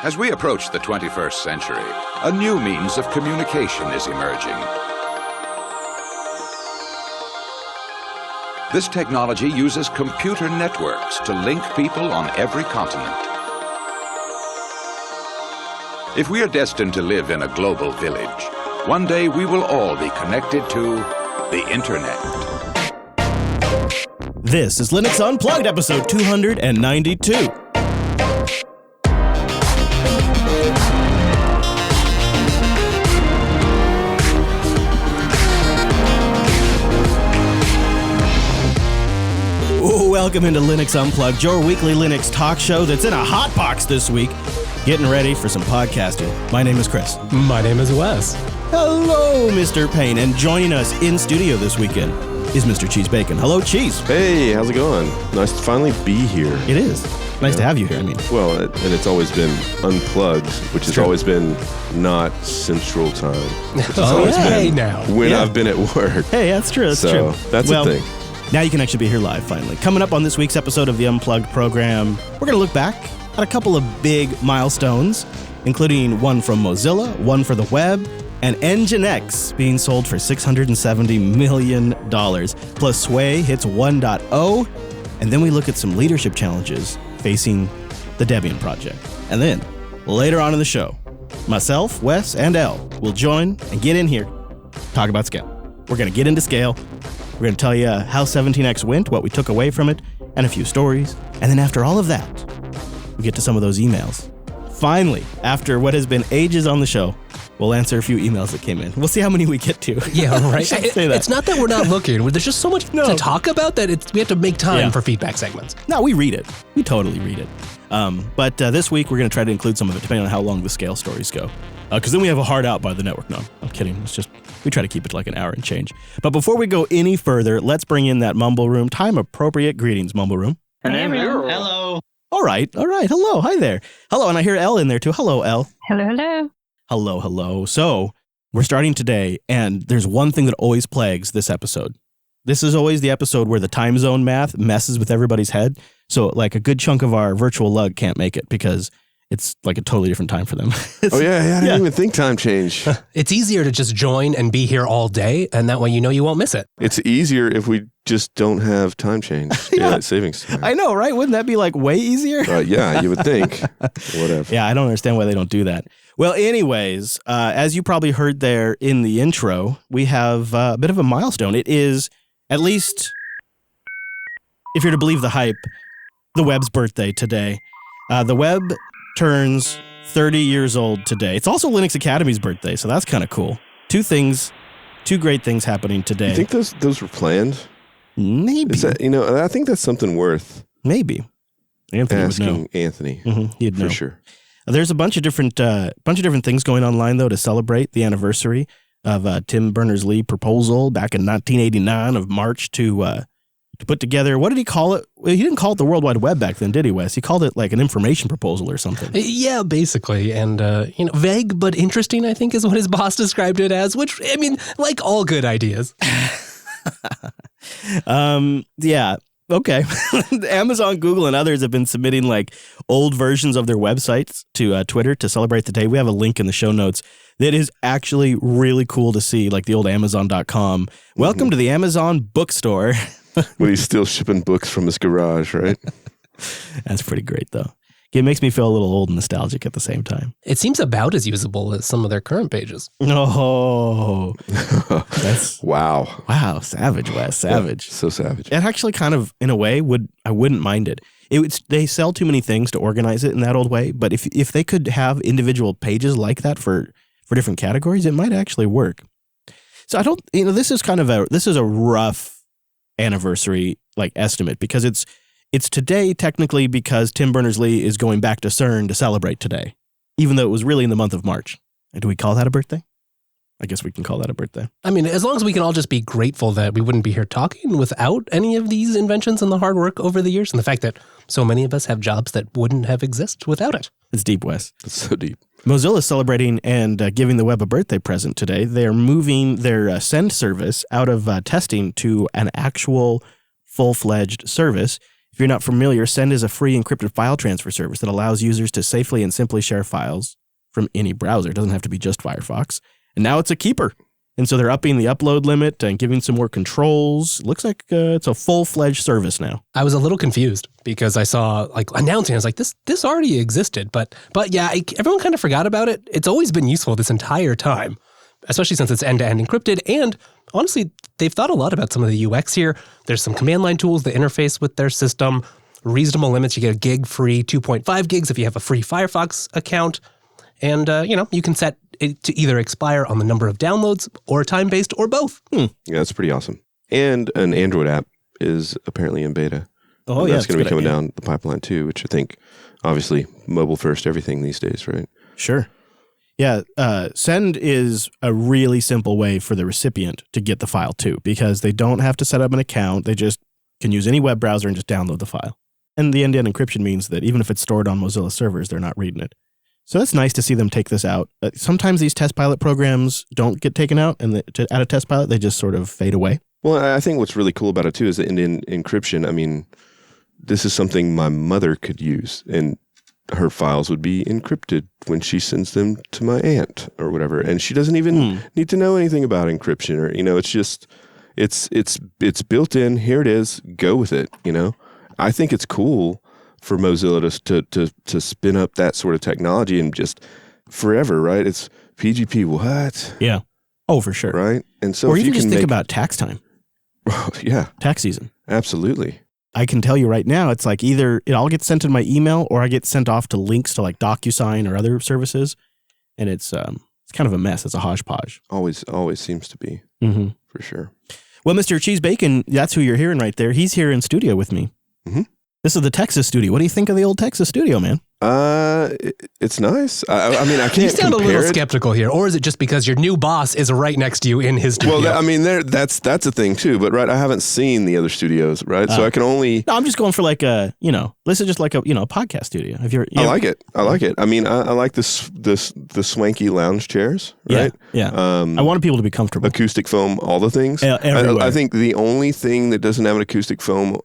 As we approach the 21st century, a new means of communication is emerging. This technology uses computer networks to link people on every continent. If we are destined to live in a global village, one day we will all be connected to the Internet. This is Linux Unplugged, episode 292. Welcome into Linux Unplugged, your weekly Linux talk show that's in a hot box this week. Getting ready for some podcasting. My name is Chris. My name is Wes. Hello, Mr. Payne. And joining us in studio this weekend is Mr. Cheese Bacon. Hello, Cheese. Hey, how's it going? Nice to finally be here. It is. Nice to have you here, I mean. Well, and it's always been unplugged, which has always been not Central Time. Which has always been when I've been at work. Hey, that's true. That's true. That's a thing. Now you can actually be here live, finally. Coming up on this week's episode of the Unplugged program, we're going to look back at a couple of big milestones, including one from Mozilla, one for the web, and NGINX being sold for $670 million. Plus Sway hits 1.0, and then we look at some leadership challenges facing the Debian project. And then, later on in the show, myself, Wes, and Elle will join and get in here, talk about SCaLE. We're going to get into SCaLE. We're going to tell you how 17x went, what we took away from it, and a few stories. And then after all of that, we get to some of those emails. Finally, after what has been ages on the show, we'll answer a few emails that came in. We'll see how many we get to. Yeah, right. It's not that we're not looking. There's just so much to talk about that we have to make time for feedback segments. No, we read it. We totally read it. But this week, we're going to try to include some of it, depending on how long the SCaLE stories go. Because then we have a hard out by the network. No, I'm kidding. It's just, we try to keep it like an hour and change. But before we go any further, let's bring in that Mumble Room. Time-appropriate greetings, Mumble Room. Hello. All right. Hello. Hi there. Hello, and I hear Elle in there too. Hello, Elle. Hello. Hello. So, we're starting today, and there's one thing that always plagues this episode. This is always the episode where the time zone math messes with everybody's head. So, like, a good chunk of our virtual lug can't make it because it's like a totally different time for them. I didn't even think time change. It's easier to just join and be here all day, and that way you won't miss it. It's easier if we just don't have time change. Savings time. I know, right? Wouldn't that be like way easier? Yeah, you would think. Whatever. Yeah, I don't understand why they don't do that. Well, anyways, as you probably heard there in the intro, we have a bit of a milestone. It is, at least, if you're to believe the hype, the web's birthday today. The web turns 30 years old today. It's also Linux Academy's birthday, so that's kind of cool. Two great things happening today. You think those were planned? Maybe. Is that, I think that's something worth Maybe. Anthony asking would know. Anthony. He'd know. For sure. There's a bunch of different things going online, though, to celebrate the anniversary of Tim Berners-Lee proposal back in 1989 of March to put together, what did he call it? Well, he didn't call it the World Wide Web back then, did he, Wes? He called it like an information proposal or something. Yeah, basically. And, vague but interesting, I think, is what his boss described it as, which, I mean, like all good ideas. Yeah. Okay. Amazon, Google, and others have been submitting like old versions of their websites to Twitter to celebrate the day. We have a link in the show notes that is actually really cool to see, like the old Amazon.com. Welcome to the Amazon bookstore. When he's still shipping books from his garage, right? That's pretty great, though. It makes me feel a little old and nostalgic at the same time. It seems about as usable as some of their current pages. Oh, that's wow, savage, Wes, savage. Yeah, so savage. It actually kind of, in a way, I wouldn't mind it. They sell too many things to organize it in that old way, but if they could have individual pages like that for different categories, it might actually work. So I don't, this is a rough anniversary like estimate because it's today technically because Tim Berners-Lee is going back to CERN to celebrate today, even though it was really in the month of March. Do we call that a birthday? I guess we can call that a birthday. I mean, as long as we can all just be grateful that we wouldn't be here talking without any of these inventions and the hard work over the years and the fact that so many of us have jobs that wouldn't have existed without it. It's deep, Wes. It's so deep. Mozilla is celebrating and giving the web a birthday present today. They're moving their Send service out of testing to an actual full-fledged service. If you're not familiar, Send is a free encrypted file transfer service that allows users to safely and simply share files from any browser. It doesn't have to be just Firefox. And now it's a keeper. And so they're upping the upload limit and giving some more controls. Looks like it's a full-fledged service now. I was a little confused because I saw like announcing. I was like, this already existed, but yeah, everyone kind of forgot about it. It's always been useful this entire time, especially since it's end-to-end encrypted. And honestly, they've thought a lot about some of the UX here. There's some command line tools that interface with their system. Reasonable limits. You get a gig free, 2.5 gigs if you have a free Firefox account. And, you can set it to either expire on the number of downloads or time-based or both. Yeah, that's pretty awesome. And an Android app is apparently in beta. Oh, and yeah. that's going to be coming down the pipeline too, which I think, obviously, mobile first everything these days, right? Sure. Yeah, Send is a really simple way for the recipient to get the file too, because they don't have to set up an account. They just can use any web browser and just download the file. And the end-to-end encryption means that even if it's stored on Mozilla servers, they're not reading it. So it's nice to see them take this out. Sometimes these test pilot programs don't get taken out, and to add a test pilot, they just sort of fade away. Well, I think what's really cool about it too is that in encryption, I mean, this is something my mother could use, and her files would be encrypted when she sends them to my aunt or whatever, and she doesn't even need to know anything about encryption, or it's just it's built in. Here it is. Go with it. I think it's cool for Mozilla to spin up that sort of technology and just forever, right? It's PGP. What? Yeah. Oh, for sure. Right. And so, or if even you just can think about tax time. Yeah. Tax season. Absolutely. I can tell you right now, it's like either it all gets sent to my email or I get sent off to links to like DocuSign or other services, and it's kind of a mess. It's a hodgepodge. Always seems to be, for sure. Well, Mr. Cheese Bacon, that's who you're hearing right there. He's here in studio with me. Mm-hmm. This is the Texas studio. What do you think of the old Texas studio, man? It's nice. I mean, I can't. You sound a little it. skeptical here, or is it just because your new boss is right next to you in his studio? Well, that's a thing too. But right, I haven't seen the other studios, right? So I can only. No, I'm just going for like this is just like a podcast studio. If I like it. I like it. I mean, I like the swanky lounge chairs, right? Yeah. I wanted people to be comfortable. Acoustic foam, all the things. Everywhere. I think the only thing that doesn't have an acoustic foam,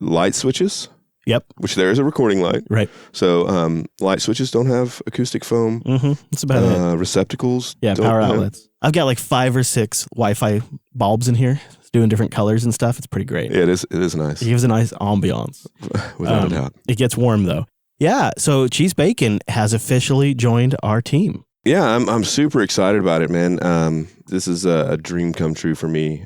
light switches. Yep. Which there is a recording light. Right. So light switches don't have acoustic foam. Mm-hmm. That's about it. Receptacles. Yeah, power outlets. I've got like 5 or 6 Wi-Fi bulbs in here. It's doing different colors and stuff. It's pretty great. Yeah, it is nice. It gives a nice ambiance. Without a doubt. It gets warm though. Yeah, so Cheese Bacon has officially joined our team. Yeah, I'm super excited about it, man. This is a dream come true for me.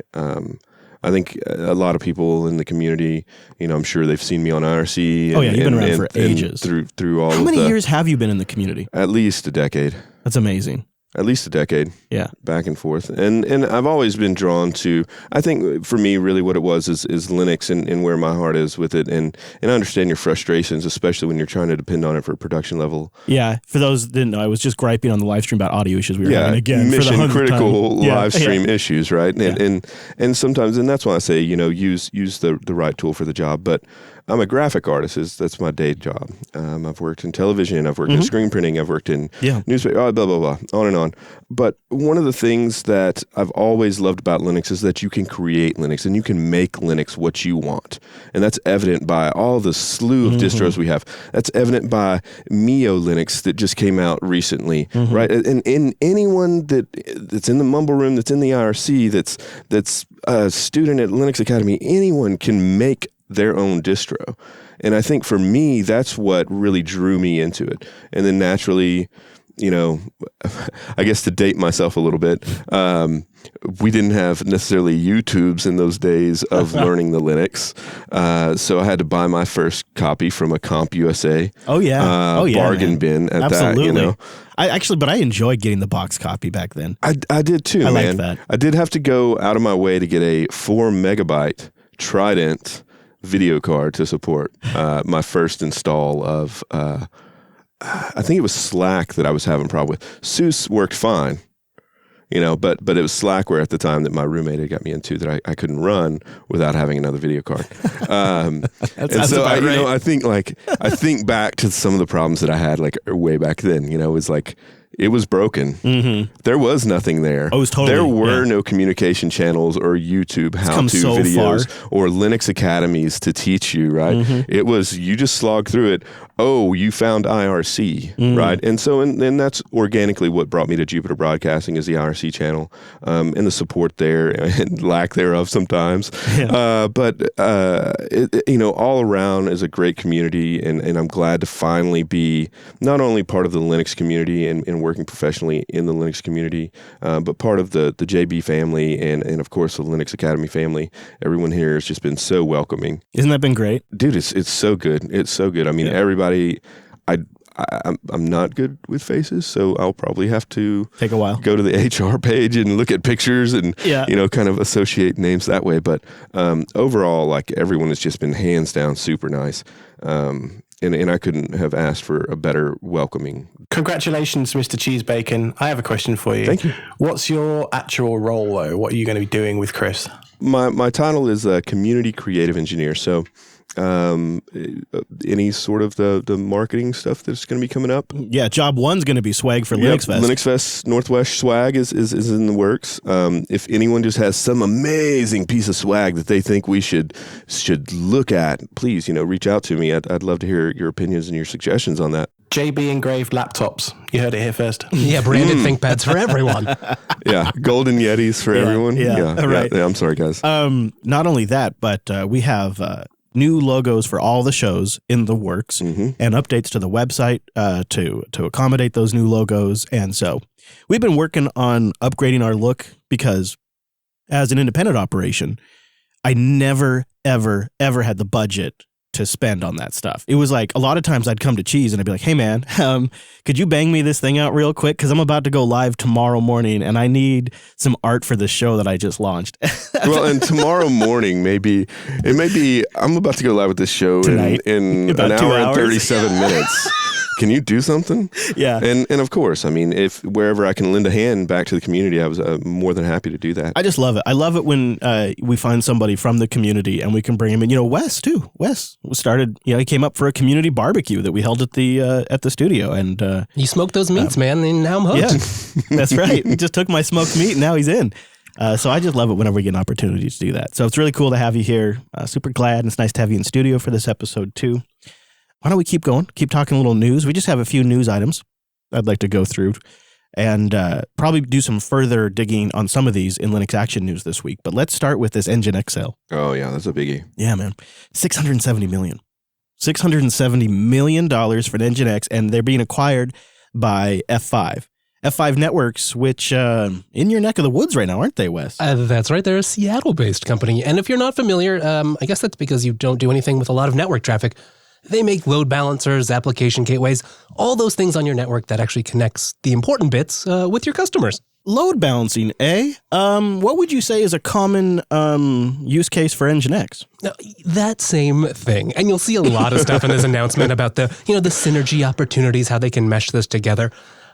I think a lot of people in the community, I'm sure they've seen me on IRC. You've been around for ages. Through all of How many years have you been in the community? At least a decade. That's amazing. At least a decade. Yeah. Back and forth. And I've always been drawn to, I think for me, really what it was is Linux and where my heart is with it. And I understand your frustrations, especially when you're trying to depend on it for production level. Yeah. For those that didn't know, I was just griping on the live stream about audio issues we were having again. Mission critical live stream issues, right? And sometimes, and that's why I say, use the right tool for the job. But I'm a graphic artist. That's my day job. I've worked in television. I've worked in screen printing. I've worked in newspaper, blah, blah, blah, on and on. But one of the things that I've always loved about Linux is that you can create Linux and you can make Linux what you want. And that's evident by all the slew of distros we have. That's evident by Mio Linux that just came out recently, right? And anyone that's in the Mumble Room, that's in the IRC, that's a student at Linux Academy, anyone can make their own distro. And I think for me, that's what really drew me into it. And then naturally, I guess to date myself a little bit, we didn't have necessarily YouTubes in those days of learning the Linux. So I had to buy my first copy from a CompUSA. Bargain bin at that, But I enjoyed getting the box copy back then. I did too, man. Liked that. I did have to go out of my way to get a 4 megabyte Trident video card to support my first install of I think it was Slack that I was having a problem with. SUSE worked fine, but it was Slackware at the time that my roommate had got me into that I couldn't run without having another video card. And so I think back to some of the problems that I had like way back then. It was like it was broken. Mm-hmm. There was nothing there. Oh, it was totally. There were no communication channels or YouTube how-to videos or Linux academies to teach you, right? Mm-hmm. It was, you just slog through it. Oh, you found IRC, right? And so, and that's organically what brought me to Jupiter Broadcasting is the IRC channel and the support there and lack thereof sometimes. Yeah. But all around is a great community, and I'm glad to finally be not only part of the Linux community and working professionally in the Linux community, but part of the JB family and of course the Linux Academy family. Everyone here has just been so welcoming. Isn't that been great? Dude, it's so good. It's so good. I mean, everybody, I'm not good with faces, so I'll probably have to take a while. Go to the HR page and look at pictures and kind of associate names that way. But overall, like everyone has just been hands down super nice. And I couldn't have asked for a better welcoming. Congratulations, Mr. Cheesebacon. I have a question for you. Thank you. What's your actual role, though? What are you going to be doing with Chris? My title is a community creative engineer. So any sort of the marketing stuff that's going to be coming up. Yeah, job one's going to be swag for Linux Fest. Linux Fest Northwest swag is in the works. If anyone just has some amazing piece of swag that they think we should look at, please, reach out to me. I'd love to hear your opinions and your suggestions on that. JB engraved laptops. You heard it here first. Yeah, branded ThinkPads for everyone. Yeah, golden Yetis for everyone. Yeah, right. Yeah, I'm sorry, guys. Not only that, but we have new logos for all the shows in the works and updates to the website to accommodate those new logos. And so we've been working on upgrading our look because as an independent operation, I never, ever, ever had the budget to spend on that stuff. It was like a lot of times I'd come to Cheese and I'd be like, hey man, could you bang me this thing out real quick? Because I'm about to go live tomorrow morning and I need some art for the show that I just launched. Well, and tomorrow morning, I'm about to go live with this show tonight, in an hour and 37 minutes. Can you do something? Yeah. And of course, I mean, if wherever I can lend a hand back to the community, I was more than happy to do that. I just love it. I love it when we find somebody from the community and we can bring him in. Wes too. Wes started, he came up for a community barbecue that we held at the studio. And you smoked those meats, man, and now I'm hooked. Yeah, that's right. He just took my smoked meat and now he's in. So I just love it whenever we get an opportunity to do that. So it's really cool to have you here. Super glad. And it's nice to have you in studio for this episode too. Why don't we keep going? Keep talking a little news. We just have a few news items I'd like to go through and probably do some further digging on some of these in Linux Action News this week. But let's start with this NGINX sale. Oh, yeah, that's a biggie. Yeah, man. $670 million. $670 million for an NGINX, and they're being acquired by F5. F5 Networks, which in your neck of the woods right now, aren't they, Wes? That's right. They're a Seattle-based company. And if you're not familiar, I guess that's because you don't do anything with a lot of network traffic. They make load balancers, application gateways, all those things on your network that actually connects the important bits with your customers. Load balancing, eh? What would you say is a common use case for NGINX? That same thing. And you'll see a lot of stuff in this announcement about the synergy opportunities, how they can mesh this together.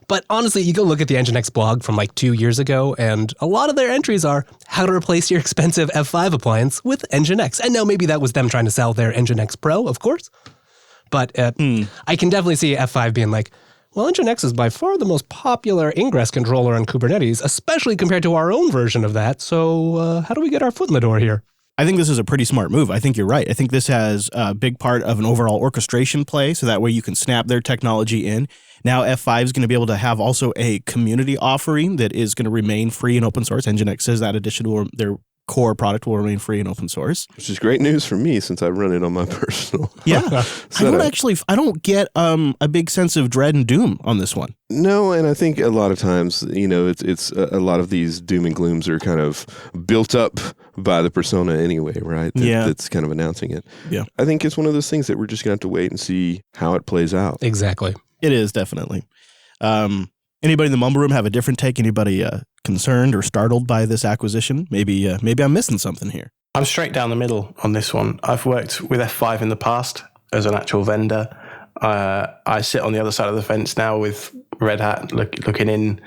But honestly, you go look at the NGINX blog from like 2 years ago, and a lot of their entries are how to replace your expensive F5 appliance with NGINX. And now maybe that was them trying to sell their NGINX Pro, of course. But I can definitely see F5 being like, well, NGINX is by far the most popular ingress controller on Kubernetes, especially compared to our own version of that. So how do we get our foot in the door here? I think this is a pretty smart move. I think you're right. I think this has a big part of an overall orchestration play, so that way you can snap their technology in. Now F5 is going to be able to have also a community offering that is going to remain free and open source. NGINX says that additional their core product will remain free and open source. Which is great news for me since I run it on my personal. Yeah. I don't get a big sense of dread and doom on this one. No, and I think a lot of times, it's a lot of these doom and glooms are kind of built up by the persona anyway, right? That's kind of announcing it. Yeah. I think it's one of those things that we're just going to have to wait and see how it plays out. Exactly. It is, definitely. Anybody in the mumble room have a different take? Anybody concerned or startled by this acquisition? Maybe I'm missing something here. I'm straight down the middle on this one. I've worked with F5 in the past as an actual vendor. I sit on the other side of the fence now with Red Hat, looking in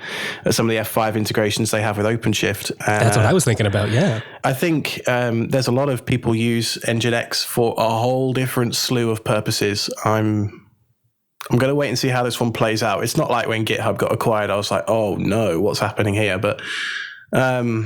at some of the F5 integrations they have with OpenShift. That's what I was thinking about, yeah. I think there's a lot of people use NGINX for a whole different slew of purposes. I'm I'm going to wait and see how this one plays out. It's not like when GitHub got acquired, I was like, oh no, what's happening here? But we'll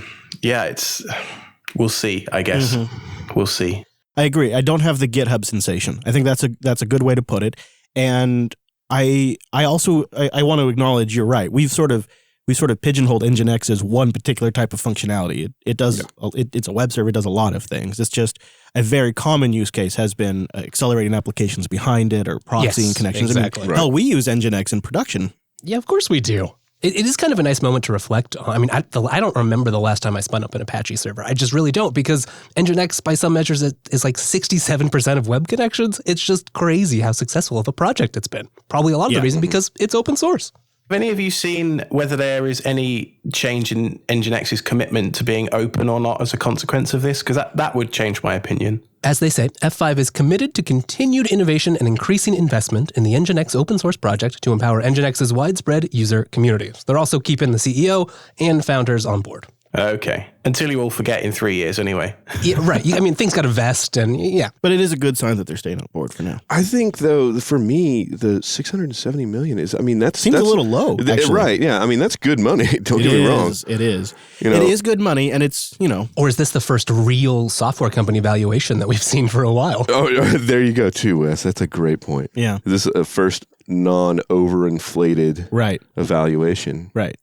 see, I guess. Mm-hmm. We'll see. I agree. I don't have the GitHub sensation. I think that's a good way to put it. And I also want to acknowledge you're right. We sort of pigeonholed NGINX as one particular type of functionality. It's a web server. It does a lot of things. It's just a very common use case has been accelerating applications behind it or proxying connections. Exactly. I mean, hell, we use NGINX in production. Yeah, of course we do. It is kind of a nice moment to reflect on. I mean, I don't remember the last time I spun up an Apache server. I just really don't, because NGINX, by some measures, is like 67% of web connections. It's just crazy how successful of a project it's been. Probably a lot of the reason because it's open source. Have any of you seen whether there is any change in NGINX's commitment to being open or not as a consequence of this? Because that would change my opinion. As they say, F5 is committed to continued innovation and increasing investment in the NGINX open source project to empower NGINX's widespread user communities. They're also keeping the CEO and founders on board. Okay. Until you all forget in 3 years anyway. Yeah, right. I mean, things got to vest and yeah. But it is a good sign that they're staying on board for now. I think, though, for me, the $670 million is, I mean, that's a little low, actually. Right, yeah. I mean, that's good money. Don't get me wrong. It is. It is good money, and it's, Or is this the first real software company valuation that we've seen for a while? Oh, there you go, too, Wes. That's a great point. Yeah. This is a first non-overinflated evaluation. Right.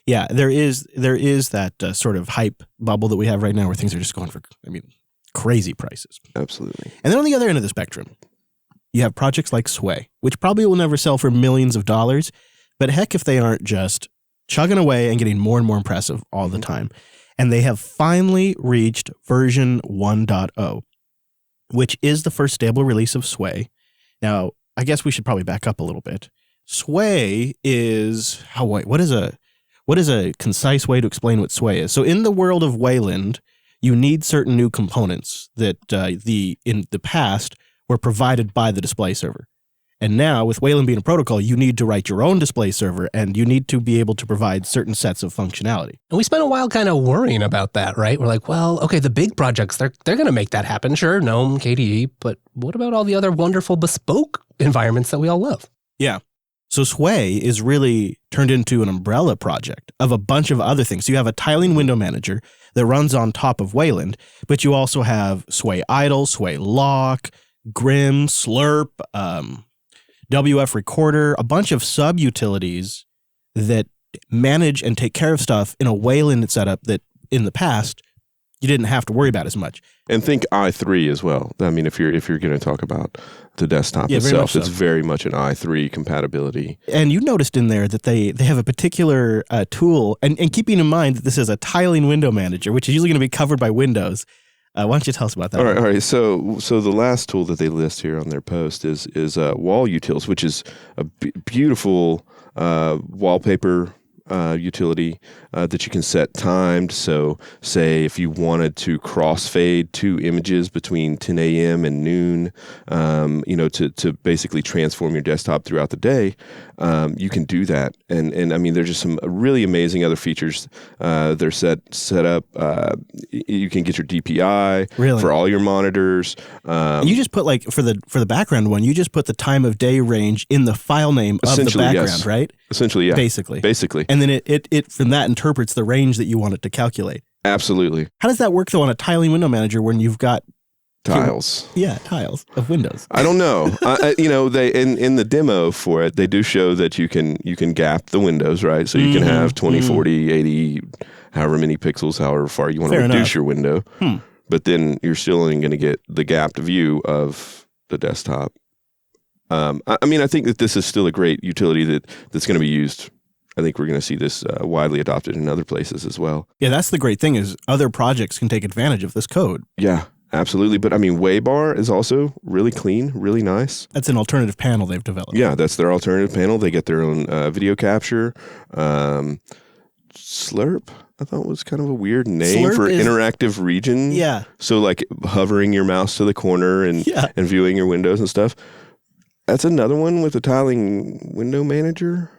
Yeah, there is that sort of hype bubble that we have right now where things are just going for, crazy prices. Absolutely. And then on the other end of the spectrum, you have projects like Sway, which probably will never sell for millions of dollars, but heck if they aren't just chugging away and getting more and more impressive all the time. And they have finally reached version 1.0, which is the first stable release of Sway. Now, I guess we should probably back up a little bit. Sway is, what is a concise way to explain what Sway is? So in the world of Wayland, you need certain new components that in the past were provided by the display server. And now, with Wayland being a protocol, you need to write your own display server, and you need to be able to provide certain sets of functionality. And we spent a while kind of worrying about that, right? We're like, well, okay, the big projects, they're going to make that happen. Sure, GNOME, KDE, but what about all the other wonderful bespoke environments that we all love? Yeah. So Sway is really turned into an umbrella project of a bunch of other things. So you have a tiling window manager that runs on top of Wayland, but you also have Sway Idle, Sway Lock, Grim, Slurp, WF Recorder, a bunch of sub-utilities that manage and take care of stuff in a Wayland setup that in the past you didn't have to worry about as much. And think i3 as well. I mean, if you're going to talk about the desktop itself, it's very much an i3 compatibility. And you noticed in there that they have a particular tool, and keeping in mind that this is a tiling window manager, which is usually going to be covered by Windows. Why don't you tell us about that? All right. So the last tool that they list here on their post is Wall Utils, which is a beautiful wallpaper utility that you can set timed. So say if you wanted to crossfade two images between 10 a.m. and noon, to basically transform your desktop throughout the day, you can do that. And I mean, there's just some really amazing other features. They're set up. You can get your DPI for all your monitors. You just put for the background one, you just put the time of day range in the file name of the background, yes. right? Essentially, yeah. Basically. And then it from that interprets the range that you want it to calculate. Absolutely. How does that work though on a tiling window manager when you've got tiles? Tiles of windows. I don't know. They in the demo for it, they do show that you can gap the windows, right? So you can have 20, 40, 80, however many pixels, however far you want to reduce your window. But then you're still only going to get the gapped view of the desktop. I think that this is still a great utility that's going to be used. I think we're going to see this widely adopted in other places as well. Yeah, that's the great thing is other projects can take advantage of this code. Yeah, absolutely. But I mean, Waybar is also really clean, really nice. That's an alternative panel they've developed. Yeah, that's their alternative panel. They get their own video capture. Slurp, I thought was kind of a weird name for interactive region. Yeah. So like hovering your mouse to the corner and viewing your windows and stuff. That's another one with a tiling window manager.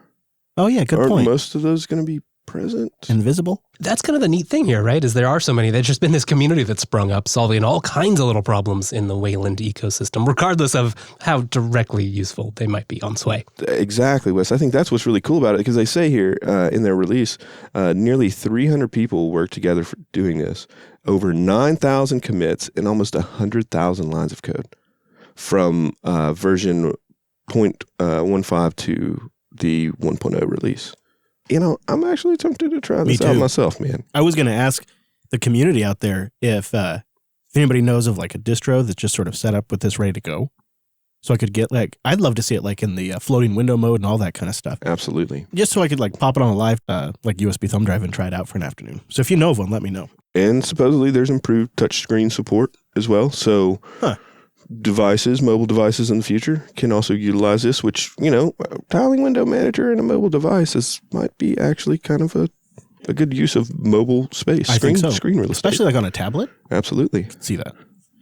Oh, yeah, good point. Are most of those going to be present. Invisible? That's kind of the neat thing here, right? Is there are so many. There's just been this community that's sprung up, solving all kinds of little problems in the Wayland ecosystem, regardless of how directly useful they might be on Sway. Exactly, Wes. I think that's what's really cool about it, because they say here in their release, nearly 300 people work together for doing this. Over 9,000 commits and almost 100,000 lines of code from version 0.15 to the 1.0 release. I'm actually tempted to try this out myself, man. I was going to ask the community out there if anybody knows of like a distro that's just sort of set up with this ready to go. So I could get I'd love to see it like in the floating window mode and all that kind of stuff. Absolutely. Just so I could like pop it on a live USB thumb drive and try it out for an afternoon. So if you know of one, let me know. And supposedly there's improved touchscreen support as well. So mobile devices in the future can also utilize this, which, tiling window manager in a mobile device might be actually kind of a good use of mobile space. I think so. Screen real estate. Especially like on a tablet. Absolutely. See that.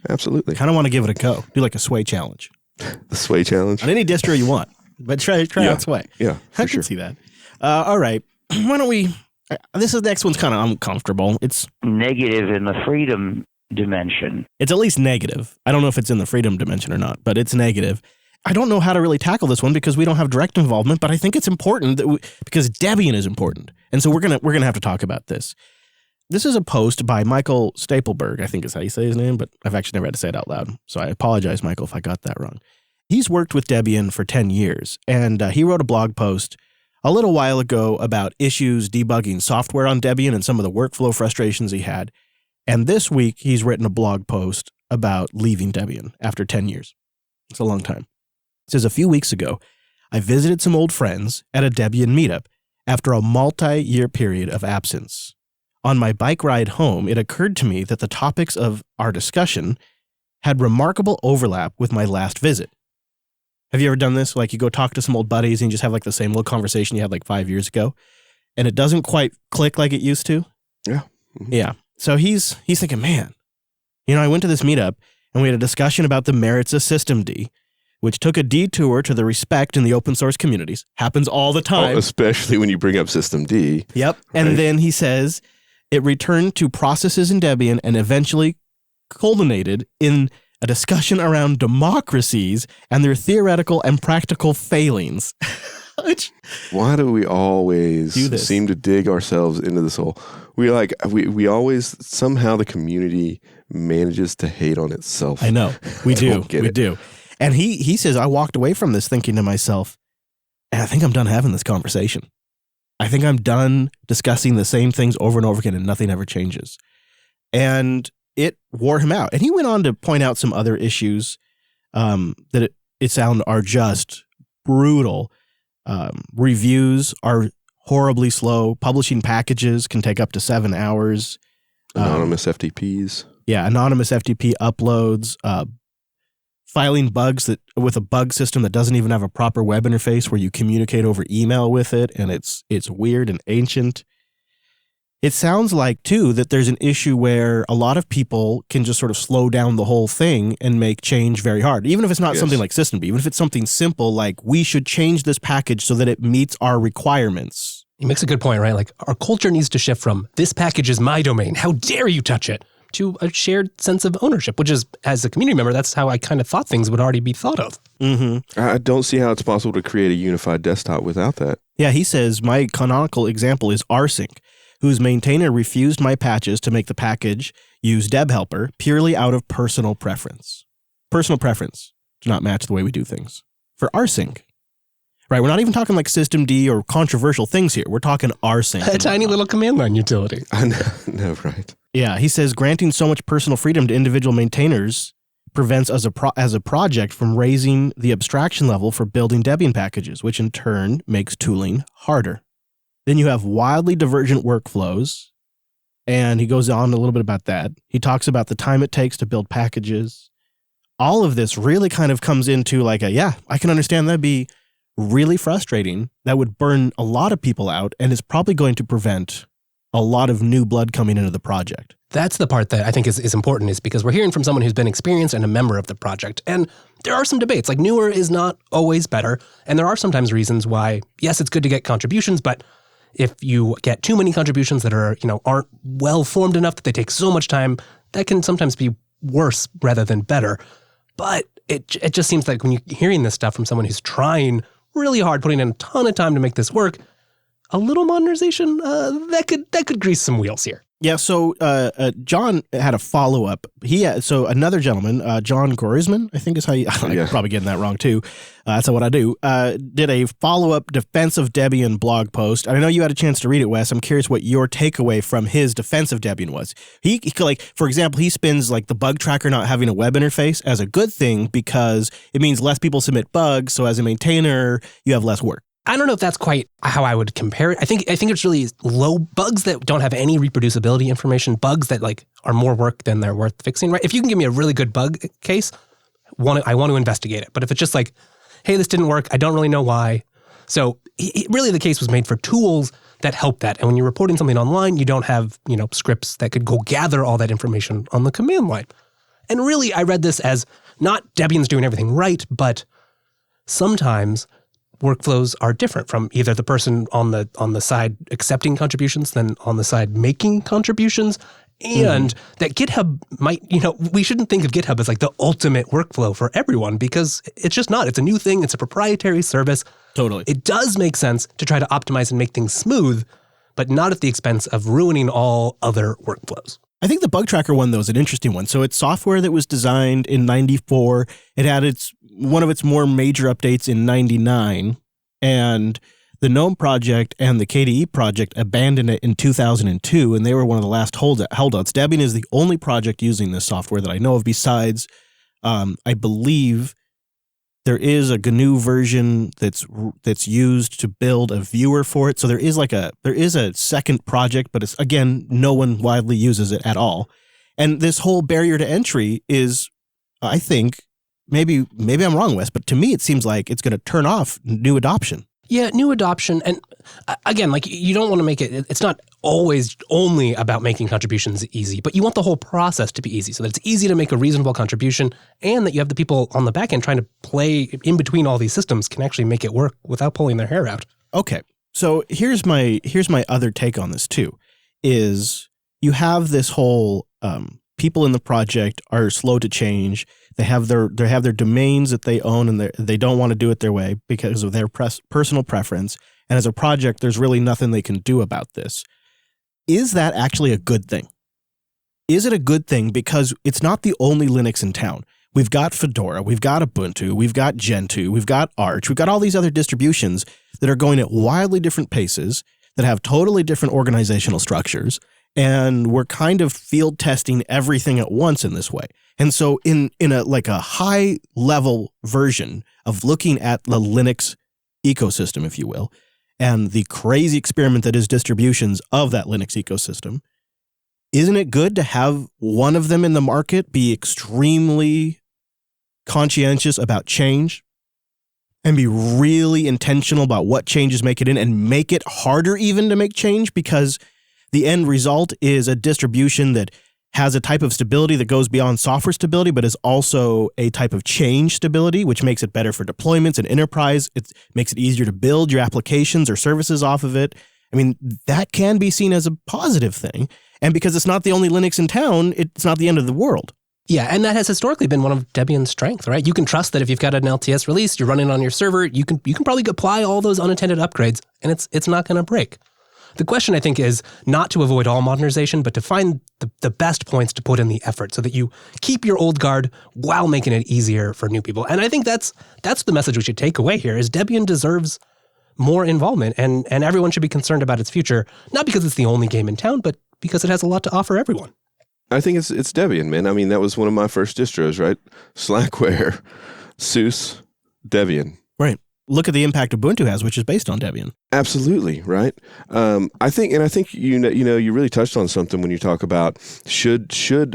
Absolutely. Kind of want to give it a go. Do like a Sway challenge. The Sway challenge. On any distro you want. But try out Sway. Yeah, I can see that. All right. Why don't we... This next one's kind of uncomfortable. It's negative in the freedom dimension. It's at least negative. I don't know if it's in the freedom dimension or not, but it's negative. I don't know how to really tackle this one because we don't have direct involvement, but I think it's important because Debian is important. And so we're gonna have to talk about this. This is a post by Michael Stapleberg, I think is how you say his name, but I've actually never had to say it out loud. So I apologize, Michael, if I got that wrong. He's worked with Debian for 10 years, and he wrote a blog post a little while ago about issues debugging software on Debian and some of the workflow frustrations he had. And this week, he's written a blog post about leaving Debian after 10 years. It's a long time. It says, a few weeks ago, I visited some old friends at a Debian meetup after a multi-year period of absence. On my bike ride home, it occurred to me that the topics of our discussion had remarkable overlap with my last visit. Have you ever done this? Like you go talk to some old buddies and you just have like the same little conversation you had like 5 years ago, and it doesn't quite click like it used to? Yeah. Mm-hmm. Yeah. So he's thinking, man, I went to this meetup and we had a discussion about the merits of systemd, which took a detour to the respect in the open source communities. Happens all the time. Especially when you bring up systemd. Yep. And right? Then he says it returned to processes in Debian and eventually culminated in a discussion around democracies and their theoretical and practical failings. Why do we always seem to dig ourselves into this hole? We always, somehow the community manages to hate on itself. I know. We do. We do. And he says, I walked away from this thinking to myself, and I think I'm done having this conversation. I think I'm done discussing the same things over and over again and nothing ever changes. And it wore him out. And he went on to point out some other issues that it sound are just brutal. Reviews are horribly slow. Publishing packages can take up to 7 hours. Anonymous FTPs. Yeah, anonymous FTP uploads. Filing bugs with a bug system that doesn't even have a proper web interface where you communicate over email with it, and it's weird and ancient. It sounds like, too, that there's an issue where a lot of people can just sort of slow down the whole thing and make change very hard, even if it's not something like systemd, even if it's something simple like we should change this package so that it meets our requirements. He makes a good point, right? Like our culture needs to shift from this package is my domain, how dare you touch it, to a shared sense of ownership, which is, as a community member, that's how I kind of thought things would already be thought of. Mm-hmm. I don't see how it's possible to create a unified desktop without that. Yeah, he says, my canonical example is rsync, whose maintainer refused my patches to make the package use debhelper purely out of personal preference. Personal preference do not match the way we do things. For rsync. Right, we're not even talking like systemd or controversial things here. We're talking rsync. A tiny little command line utility. I know, right. Yeah, he says granting so much personal freedom to individual maintainers prevents us as a project from raising the abstraction level for building Debian packages, which in turn makes tooling harder. Then you have wildly divergent workflows, and he goes on a little bit about that. He talks about the time it takes to build packages. All of this really kind of comes into like I can understand that'd be really frustrating. That would burn a lot of people out, and is probably going to prevent a lot of new blood coming into the project. That's the part that I think is important, is because we're hearing from someone who's been experienced and a member of the project. And there are some debates, like newer is not always better. And there are sometimes reasons why, yes, it's good to get contributions, but If you get too many contributions that are, aren't well formed enough that they take so much time, that can sometimes be worse rather than better. But it just seems like when you're hearing this stuff from someone who's trying really hard, putting in a ton of time to make this work, a little modernization, that could grease some wheels here. Yeah, so John had a follow-up. So another gentleman, John Gorisman, I think is how I'm probably getting that wrong too. That's what I do. Did a follow-up defense of Debian blog post. I know you had a chance to read it, Wes. I'm curious what your takeaway from his defense of Debian was. He like, for example, he spins like the bug tracker not having a web interface as a good thing because it means less people submit bugs. So as a maintainer, you have less work. I don't know if that's quite how I would compare it. I think it's really low bugs that don't have any reproducibility information, bugs that like are more work than they're worth fixing, right? If you can give me a really good bug case, I want to investigate it. But if it's just like, hey, this didn't work, I don't really know why. So really the case was made for tools that help that. And when you're reporting something online, you don't have, scripts that could go gather all that information on the command line. And really, I read this as not Debian's doing everything right, but sometimes workflows are different from either the person on the side accepting contributions than on the side making contributions. And that GitHub might, we shouldn't think of GitHub as like the ultimate workflow for everyone because it's just not. It's a new thing. It's a proprietary service. Totally. It does make sense to try to optimize and make things smooth, but not at the expense of ruining all other workflows. I think the bug tracker one, though, is an interesting one. So it's software that was designed in 94. It had one of its more major updates in 99. And the GNOME project and the KDE project abandoned it in 2002. And they were one of the last holdouts. Debian is the only project using this software that I know of besides, I believe, there is a GNU version that's used to build a viewer for it. So there is a second project, but it's, again, no one widely uses it at all. And this whole barrier to entry is, I think, maybe I'm wrong, Wes, but to me it seems like it's going to turn off new adoption. Yeah, new adoption. And again, like you don't want to make it's not always only about making contributions easy, but you want the whole process to be easy so that it's easy to make a reasonable contribution and that you have the people on the back end trying to play in between all these systems can actually make it work without pulling their hair out. Okay. So here's my other take on this too, is you have this whole people in the project are slow to change. They have their domains that they own and they don't want to do it their way because of their personal preference. And as a project, there's really nothing they can do about this. Is that actually a good thing? Is it a good thing? Because it's not the only Linux in town. We've got Fedora, we've got Ubuntu, we've got Gentoo, we've got Arch, we've got all these other distributions that are going at wildly different paces, that have totally different organizational structures, and we're kind of field testing everything at once in this way. And so in a high level version of looking at the Linux ecosystem, if you will, and the crazy experiment that is distributions of that Linux ecosystem, isn't it good to have one of them in the market be extremely conscientious about change and be really intentional about what changes make it in and make it harder even to make change? Because the end result is a distribution that has a type of stability that goes beyond software stability, but is also a type of change stability, which makes it better for deployments and enterprise. It makes it easier to build your applications or services off of it. I mean, that can be seen as a positive thing. And because it's not the only Linux in town, it's not the end of the world. Yeah, and that has historically been one of Debian's strengths, right? You can trust that if you've got an LTS release, you're running on your server, you can probably apply all those unattended upgrades, and it's not going to break. The question, I think, is not to avoid all modernization, but to find the best points to put in the effort so that you keep your old guard while making it easier for new people. And I think that's the message we should take away here is Debian deserves more involvement, and everyone should be concerned about its future, not because it's the only game in town, but because it has a lot to offer everyone. I think it's Debian, man. I mean, that was one of my first distros, right? Slackware, SUSE, Debian. Right. Look at the impact Ubuntu has, which is based on Debian. Absolutely, right? I think you really touched on something when you talk about should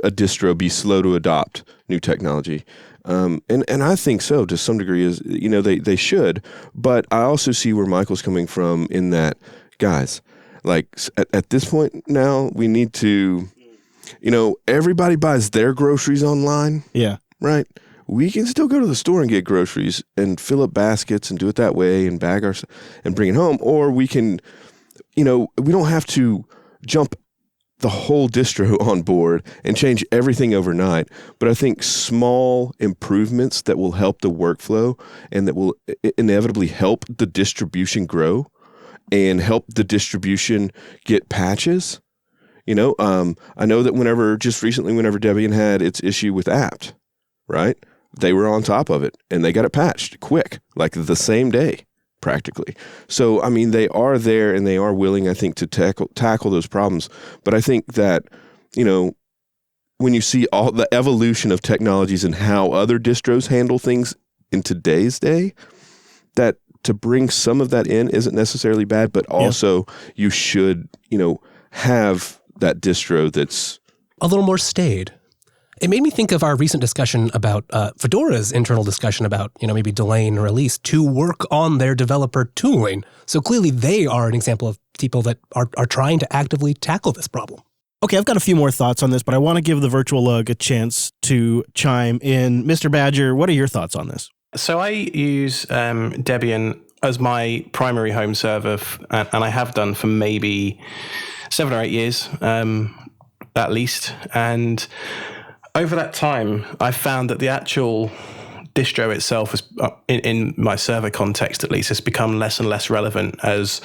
a distro be slow to adopt new technology, and I think so to some degree. Is they should, but I also see where Michael's coming from in that, guys, like at this point now we need to, everybody buys their groceries online. Yeah, right. We can still go to the store and get groceries and fill up baskets and do it that way and bag our and bring it home. Or we can we don't have to jump the whole distro on board and change everything overnight. But I think small improvements that will help the workflow and that will inevitably help the distribution grow and help the distribution get patches. I know that whenever Debian had its issue with apt, right? They were on top of it and they got it patched quick, like the same day. Practically. So, I mean, they are there and they are willing, I think, to tackle those problems. But I think that, when you see all the evolution of technologies and how other distros handle things in today's day, that to bring some of that in isn't necessarily bad, but also you should, have that distro that's a little more staid. It made me think of our recent discussion about Fedora's internal discussion about, maybe delaying release to work on their developer tooling. So clearly they are an example of people that are trying to actively tackle this problem. Okay, I've got a few more thoughts on this, but I want to give the virtual lug a chance to chime in. Mr. Badger, what are your thoughts on this? So I use Debian as my primary home server, and I have done for maybe 7 or 8 years, at least. And over that time, I found that the actual distro itself, has, in my server context at least, has become less and less relevant as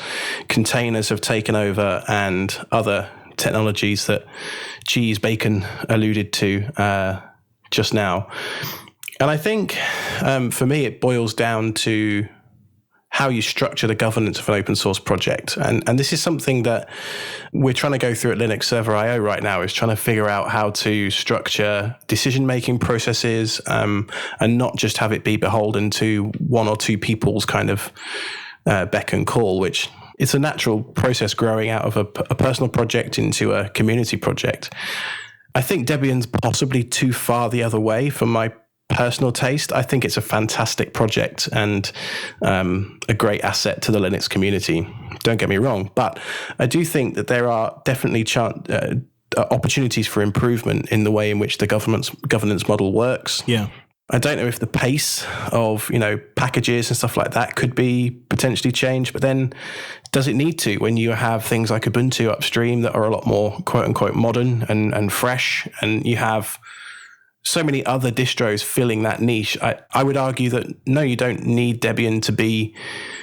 containers have taken over and other technologies that Cheese Bacon alluded to just now. And I think for me, it boils down to how you structure the governance of an open source project. And this is something that we're trying to go through at Linux Server IO right now, is trying to figure out how to structure decision-making processes and not just have it be beholden to one or two people's kind of beck and call, which it's a natural process growing out of a personal project into a community project. I think Debian's possibly too far the other way for my personal taste. I think it's a fantastic project and a great asset to the Linux community. Don't get me wrong, but I do think that there are definitely opportunities for improvement in the way in which the governance model works. Yeah. I don't know if the pace of, packages and stuff like that could be potentially changed, but then does it need to when you have things like Ubuntu upstream that are a lot more quote unquote modern and fresh, and you have so many other distros filling that niche? I would argue that no, you don't need Debian to be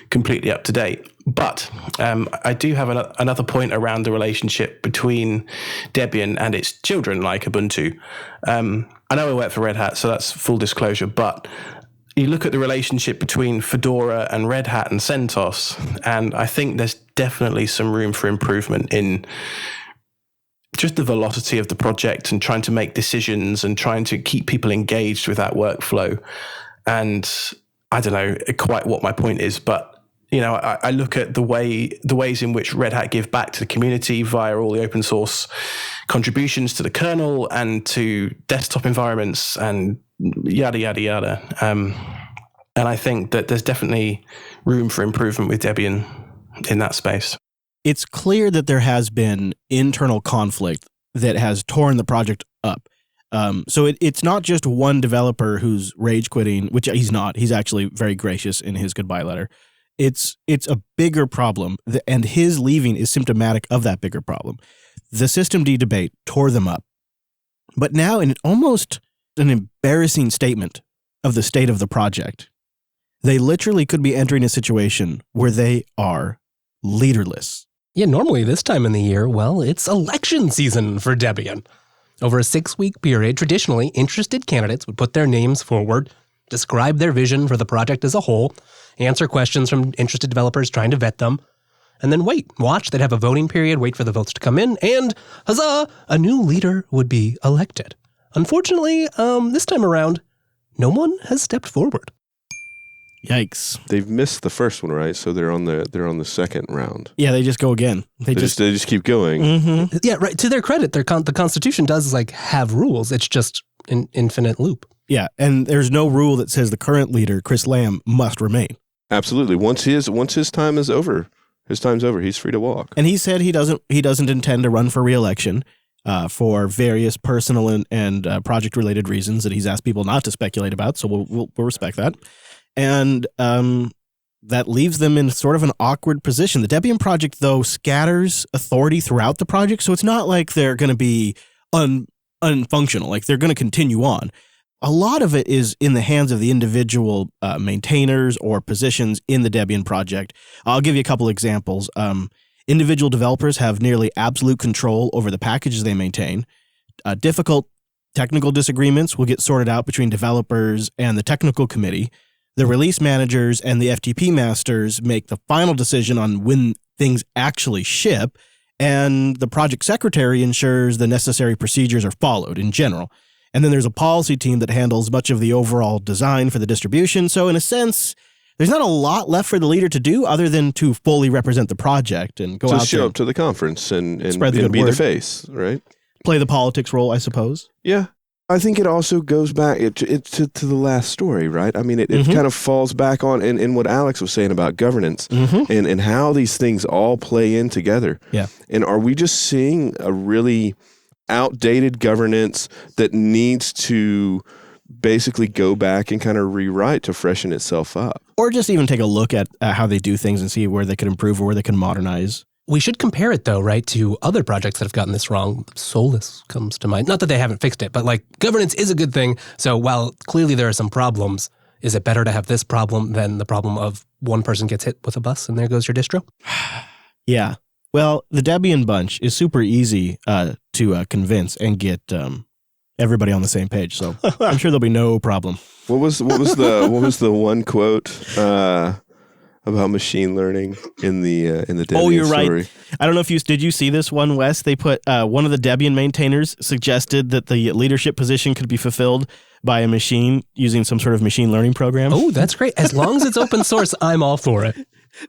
completely up to date. But I do have another point around the relationship between Debian and its children, like Ubuntu. I know I work for Red Hat, so that's full disclosure, but you look at the relationship between Fedora and Red Hat and CentOS, and I think there's definitely some room for improvement in just the velocity of the project and trying to make decisions and trying to keep people engaged with that workflow. And I don't know quite what my point is, but I look at the ways in which Red Hat give back to the community via all the open source contributions to the kernel and to desktop environments and yada, yada, yada. And I think that there's definitely room for improvement with Debian in that space. It's clear that there has been internal conflict that has torn the project up. So it's not just one developer who's rage quitting, which he's not. He's actually very gracious in his goodbye letter. It's a bigger problem, and his leaving is symptomatic of that bigger problem. The systemd debate tore them up. But now, in almost an embarrassing statement of the state of the project, they literally could be entering a situation where they are leaderless. Yeah, normally this time in the year, well, it's election season for Debian. Over a 6-week period, traditionally, interested candidates would put their names forward, describe their vision for the project as a whole, answer questions from interested developers trying to vet them, and then watch. They'd have a voting period, wait for the votes to come in, and huzzah, a new leader would be elected. Unfortunately, this time around, no one has stepped forward. Yikes! They've missed the first one, right? So they're on the second round. Yeah, they just go again. They just keep going. Mm-hmm. Yeah, right. To their credit, the Constitution does have rules. It's just an infinite loop. Yeah, and there's no rule that says the current leader, Chris Lamb, must remain. Absolutely. Once his time is over, his time's over. He's free to walk. And he said he doesn't intend to run for re-election for various personal and project related reasons that he's asked people not to speculate about. So we'll respect that. And that leaves them in sort of an awkward position. The Debian project, though, scatters authority throughout the project, so it's not like they're going to be unfunctional, like they're going to continue on. A lot of it is in the hands of the individual maintainers or positions in the Debian project. I'll give you a couple examples. Individual developers have nearly absolute control over the packages they maintain. Difficult technical disagreements will get sorted out between developers and the technical committee. The release managers and the FTP masters make the final decision on when things actually ship, and the project secretary ensures the necessary procedures are followed in general. And then there's a policy team that handles much of the overall design for the distribution. So in a sense, there's not a lot left for the leader to do other than to fully represent the project and go out to show up to the conference and spread the good be word. the face, right? Play the politics role, I suppose. Yeah. I think it also goes back to the last story, right? I mean, it kind of falls back on in what Alex was saying about governance and how these things all play in together. Yeah. And are we just seeing a really outdated governance that needs to basically go back and kind of rewrite to freshen itself up? Or just even take a look at how they do things and see where they can improve or where they can modernize. We should compare it, though, right, to other projects that have gotten this wrong. Solus comes to mind. Not that they haven't fixed it, but like governance is a good thing. So while clearly there are some problems, is it better to have this problem than the problem of one person gets hit with a bus and there goes your distro? Yeah. Well, the Debian bunch is super easy to convince and get everybody on the same page. So I'm sure there'll be no problem. What was the one quote about machine learning in the Debian Oh, you're story? right. I don't know if did you see this one, Wes? They put one of the Debian maintainers suggested that the leadership position could be fulfilled by a machine using some sort of machine learning program. Oh, that's great. As long as it's open source, I'm all for it.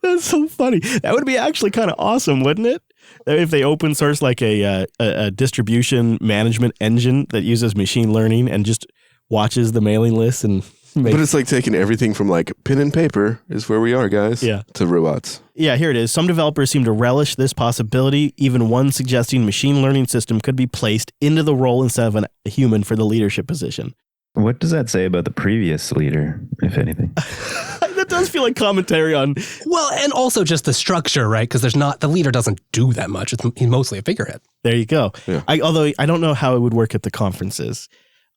That's so funny. That would be actually kind of awesome, wouldn't it? If they open source like a distribution management engine that uses machine learning and just watches the mailing list and But it's like taking everything from like pen and paper is where we are, guys, to robots. Yeah, here it is. Some developers seem to relish this possibility, even one suggesting machine learning system could be placed into the role instead of a human for the leadership position. What does that say about the previous leader, if anything? That does feel like commentary on... Well, and also just the structure, right? Because the leader doesn't do that much. He's mostly a figurehead. There you go. Yeah. Although I don't know how it would work at the conferences.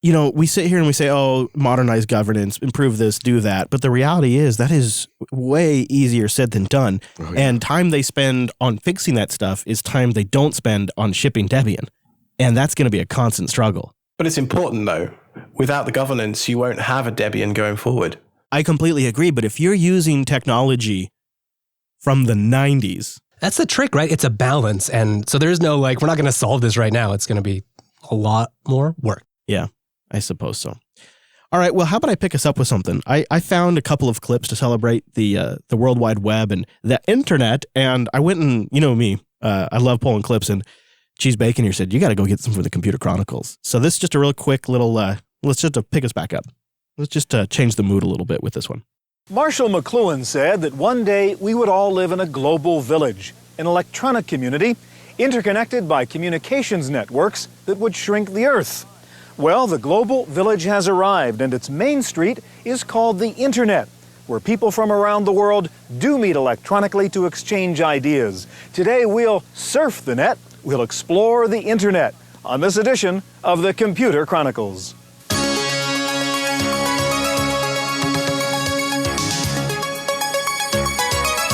You know, we sit here and we say, oh, modernize governance, improve this, do that. But the reality is that is way easier said than done. Oh, yeah. And time they spend on fixing that stuff is time they don't spend on shipping Debian. And that's going to be a constant struggle. But it's important, though. Without the governance, you won't have a Debian going forward. I completely agree. But if you're using technology from the 90s... That's the trick, right? It's a balance. And so there's no we're not going to solve this right now. It's going to be a lot more work. Yeah. I suppose so. All right. Well, how about I pick us up with something? I found a couple of clips to celebrate the World Wide Web and the internet, and I went and, you know me, I love pulling clips, and Cheese Bacon here said, you got to go get some from the Computer Chronicles. So this is just a real quick little, let's just pick us back up. Let's just change the mood a little bit with this one. Marshall McLuhan said that one day we would all live in a global village, an electronic community, interconnected by communications networks that would shrink the Earth. Well, the global village has arrived, and its main street is called the Internet, where people from around the world do meet electronically to exchange ideas. Today, we'll surf the net, we'll explore the Internet on this edition of the Computer Chronicles.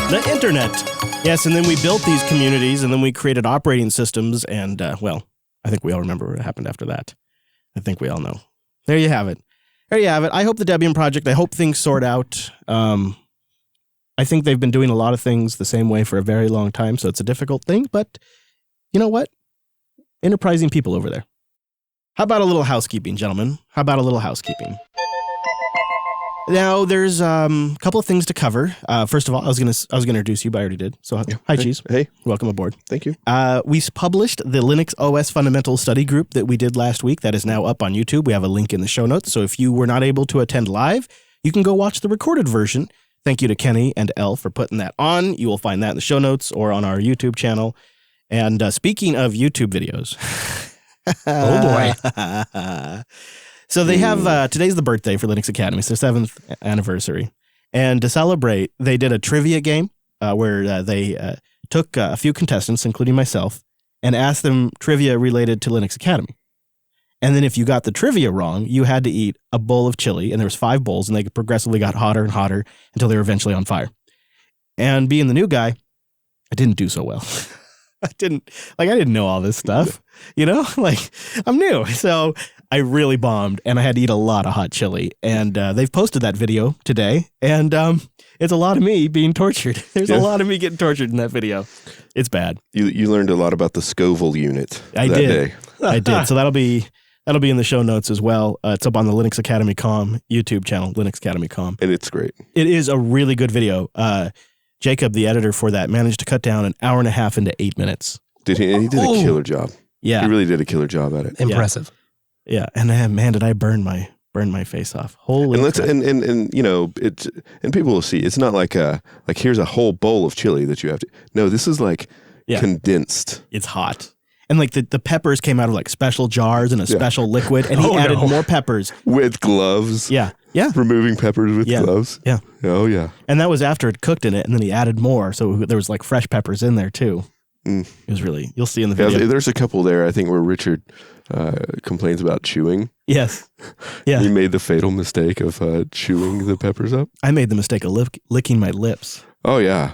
The Internet. Yes, and then we built these communities, and then we created operating systems, and, well, I think we all remember what happened after that. I think we all know. There you have it. There you have it. I hope the Debian project, I hope things sort out. I think they've been doing a lot of things the same way for a very long time, so it's a difficult thing, but you know what? Enterprising people over there. How about a little housekeeping, gentlemen? How about a little housekeeping? Now, there's a couple of things to cover. First of all, I was gonna introduce you, but I already did. So, hi, Cheese. Hey. Welcome aboard. Thank you. We published the Linux OS Fundamentals Study Group that we did last week. That is now up on YouTube. We have a link in the show notes. So if you were not able to attend live, you can go watch the recorded version. Thank you to Kenny and Elle for putting that on. You will find that in the show notes or on our YouTube channel. And speaking of YouTube videos. Oh, boy. So they have, today's the birthday for Linux Academy. It's their 7th anniversary. And to celebrate, they did a trivia game where they took a few contestants, including myself, and asked them trivia related to Linux Academy. And then if you got the trivia wrong, you had to eat a bowl of chili, and there was 5 bowls, and they progressively got hotter and hotter until they were eventually on fire. And being the new guy, I didn't do so well. I didn't know all this stuff, I'm new. So I really bombed, and I had to eat a lot of hot chili. And they've posted that video today, and it's a lot of me being tortured. There's a lot of me getting tortured in that video. It's bad. You learned a lot about the Scoville unit that day. I did. So that'll be in the show notes as well. It's up on the Linux Academy Com YouTube channel, Linux Academy Com. And it's great. It is a really good video. Jacob, the editor for that, managed to cut down an hour and a half into 8 minutes. Did he? And he did a killer job. Yeah. He really did a killer job at it. Impressive. Yeah. And man, did I burn my face off. Holy and crap. it's and people will see it's not like here's a whole bowl of chili that you have to. No, this is condensed. It's hot. And the peppers came out of special jars in a special liquid, and he added more peppers. With gloves. Yeah. Removing peppers with gloves. Yeah. Oh, yeah. And that was after it cooked in it, and then he added more, so there was fresh peppers in there too. It was really, you'll see in the video. Yeah, there's a couple there, I think, where Richard complains about chewing. Yes. Yeah. He made the fatal mistake of chewing the peppers up. I made the mistake of licking my lips. Oh, yeah.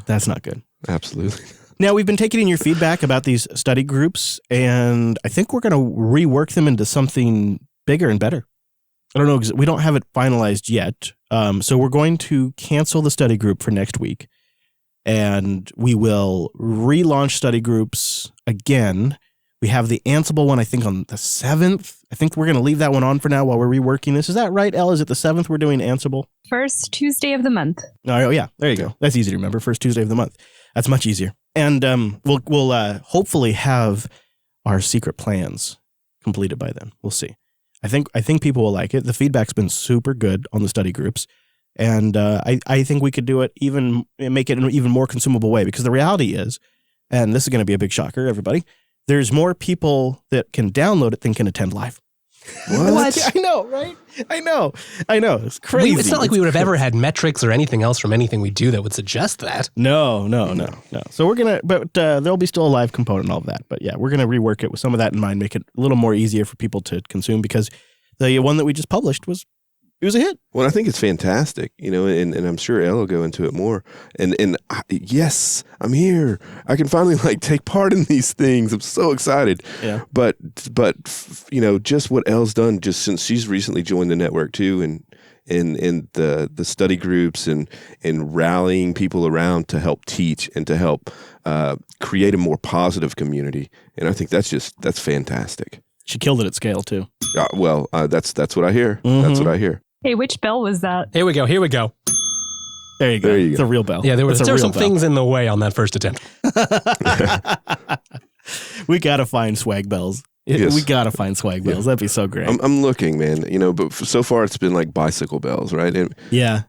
That's not good. Absolutely. Now, we've been taking in your feedback about these study groups, and I think we're going to rework them into something bigger and better. I don't know, we don't have it finalized yet, so we're going to cancel the study group for next week, and we will relaunch study groups again. We have the Ansible one, I think, on the 7th. I think we're going to leave that one on for now while we're reworking this. Is that right, Elle? Is it the 7th we're doing Ansible? First Tuesday of the month. Oh, yeah. There you go. That's easy to remember. First Tuesday of the month. That's much easier. And we'll hopefully have our secret plans completed by then. We'll see. I think people will like it. The feedback's been super good on the study groups. And I think we could do it make it in an even more consumable way, because the reality is, and this is going to be a big shocker, everybody, there's more people that can download it than can attend live. What? I know, right? I know. It's crazy. It's not like we would have ever had metrics or anything else from anything we do that would suggest that. No. So we're going to, but there'll be still a live component and all of that. But yeah, we're going to rework it with some of that in mind, make it a little more easier for people to consume, because the one that we just published was a hit. Well, I think it's fantastic, and I'm sure Elle will go into it more. And yes, I'm here. I can finally take part in these things. I'm so excited. Yeah. But just what Elle's done just since she's recently joined the network too, and the study groups and rallying people around to help teach and to help create a more positive community. And I think that's fantastic. She killed it at SCaLE too. That's what I hear. Mm-hmm. That's what I hear. Hey, which bell was that? Here we go. There you go. It's a real bell. Yeah, there were some bell. things in the way on that first attempt. We got to find swag bells. Yes. We got to find swag bells. That'd be so great. I'm looking, man, but so far it's been bicycle bells, right? And yeah.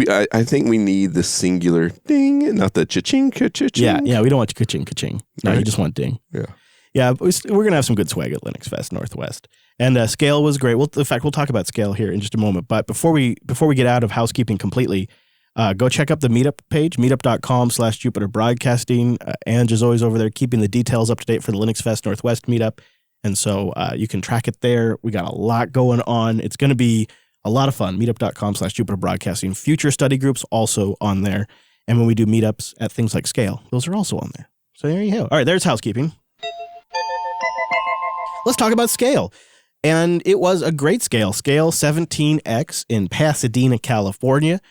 I think we need the singular ding, not the cha-ching, cha-ching. Yeah, we don't want ka-ching, ka-ching. No, right. You just want ding. Yeah. Yeah, we're going to have some good swag at Linux Fest Northwest. And SCaLE was great. In fact, we'll talk about SCaLE here in just a moment. But before we get out of housekeeping completely, go check up the meetup page, meetup.com/Jupiter Broadcasting. Ange is always over there keeping the details up to date for the Linux Fest Northwest meetup. And so you can track it there. We got a lot going on. It's going to be a lot of fun. Meetup.com/Jupiter Broadcasting. Future study groups also on there. And when we do meetups at things like SCaLE, those are also on there. So there you go. All right, there's housekeeping. Let's talk about SCaLE. And it was a great SCaLE 17X in Pasadena, California.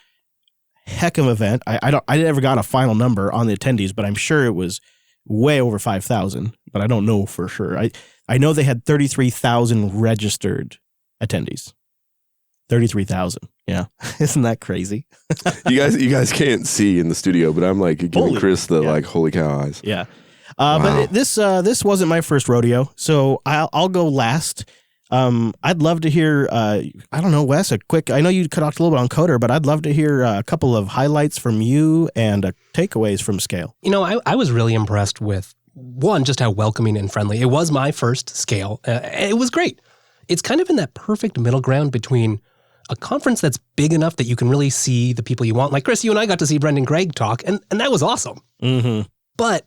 Heck of an event. I never got a final number on the attendees, but I'm sure it was way over 5,000, but I don't know for sure. I know they had 33,000 registered attendees. 33,000. Yeah. Isn't that crazy? You guys can't see in the studio, but I'm giving Chris the holy cow eyes. Yeah. Wow. But this wasn't my first rodeo, so I'll go last. I'd love to hear, I don't know, Wes, I know you talked a little bit on Coder, but I'd love to hear a couple of highlights from you and takeaways from SCaLE. I was really impressed with, one, just how welcoming and friendly. It was my first SCaLE. It was great. It's kind of in that perfect middle ground between a conference that's big enough that you can really see the people you want. Like, Chris, you and I got to see Brendan Gregg talk, and that was awesome. Mm-hmm. But,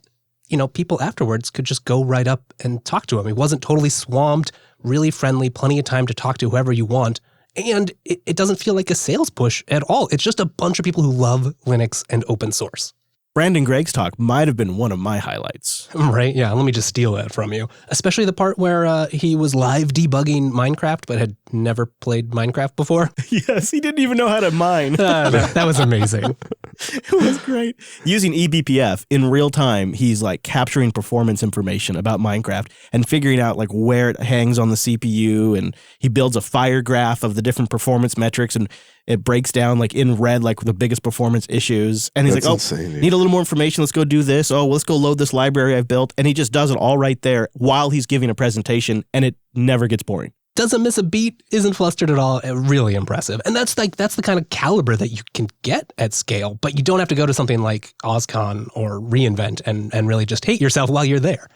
people afterwards could just go right up and talk to him. He wasn't totally swamped, really friendly, plenty of time to talk to whoever you want. And it doesn't feel like a sales push at all. It's just a bunch of people who love Linux and open source. Brandon Gregg's talk might have been one of my highlights. Right? Yeah, let me just steal that from you. Especially the part where he was live debugging Minecraft, but had never played Minecraft before. Yes, he didn't even know how to mine. That was amazing. It was great. Using eBPF in real time, he's like capturing performance information about Minecraft and figuring out like where it hangs on the CPU, and he builds a fire graph of the different performance metrics, and it breaks down like in red, like the biggest performance issues. And he's That's like, insane, need a little more information. Let's go do this. Oh, well, let's go load this library I've built. And he just does it all right there while he's giving a presentation, and it never gets boring. Doesn't miss a beat, isn't flustered at all. Really impressive. And that's the kind of caliber that you can get at SCaLE, but you don't have to go to something like OSCON or reInvent and really just hate yourself while you're there.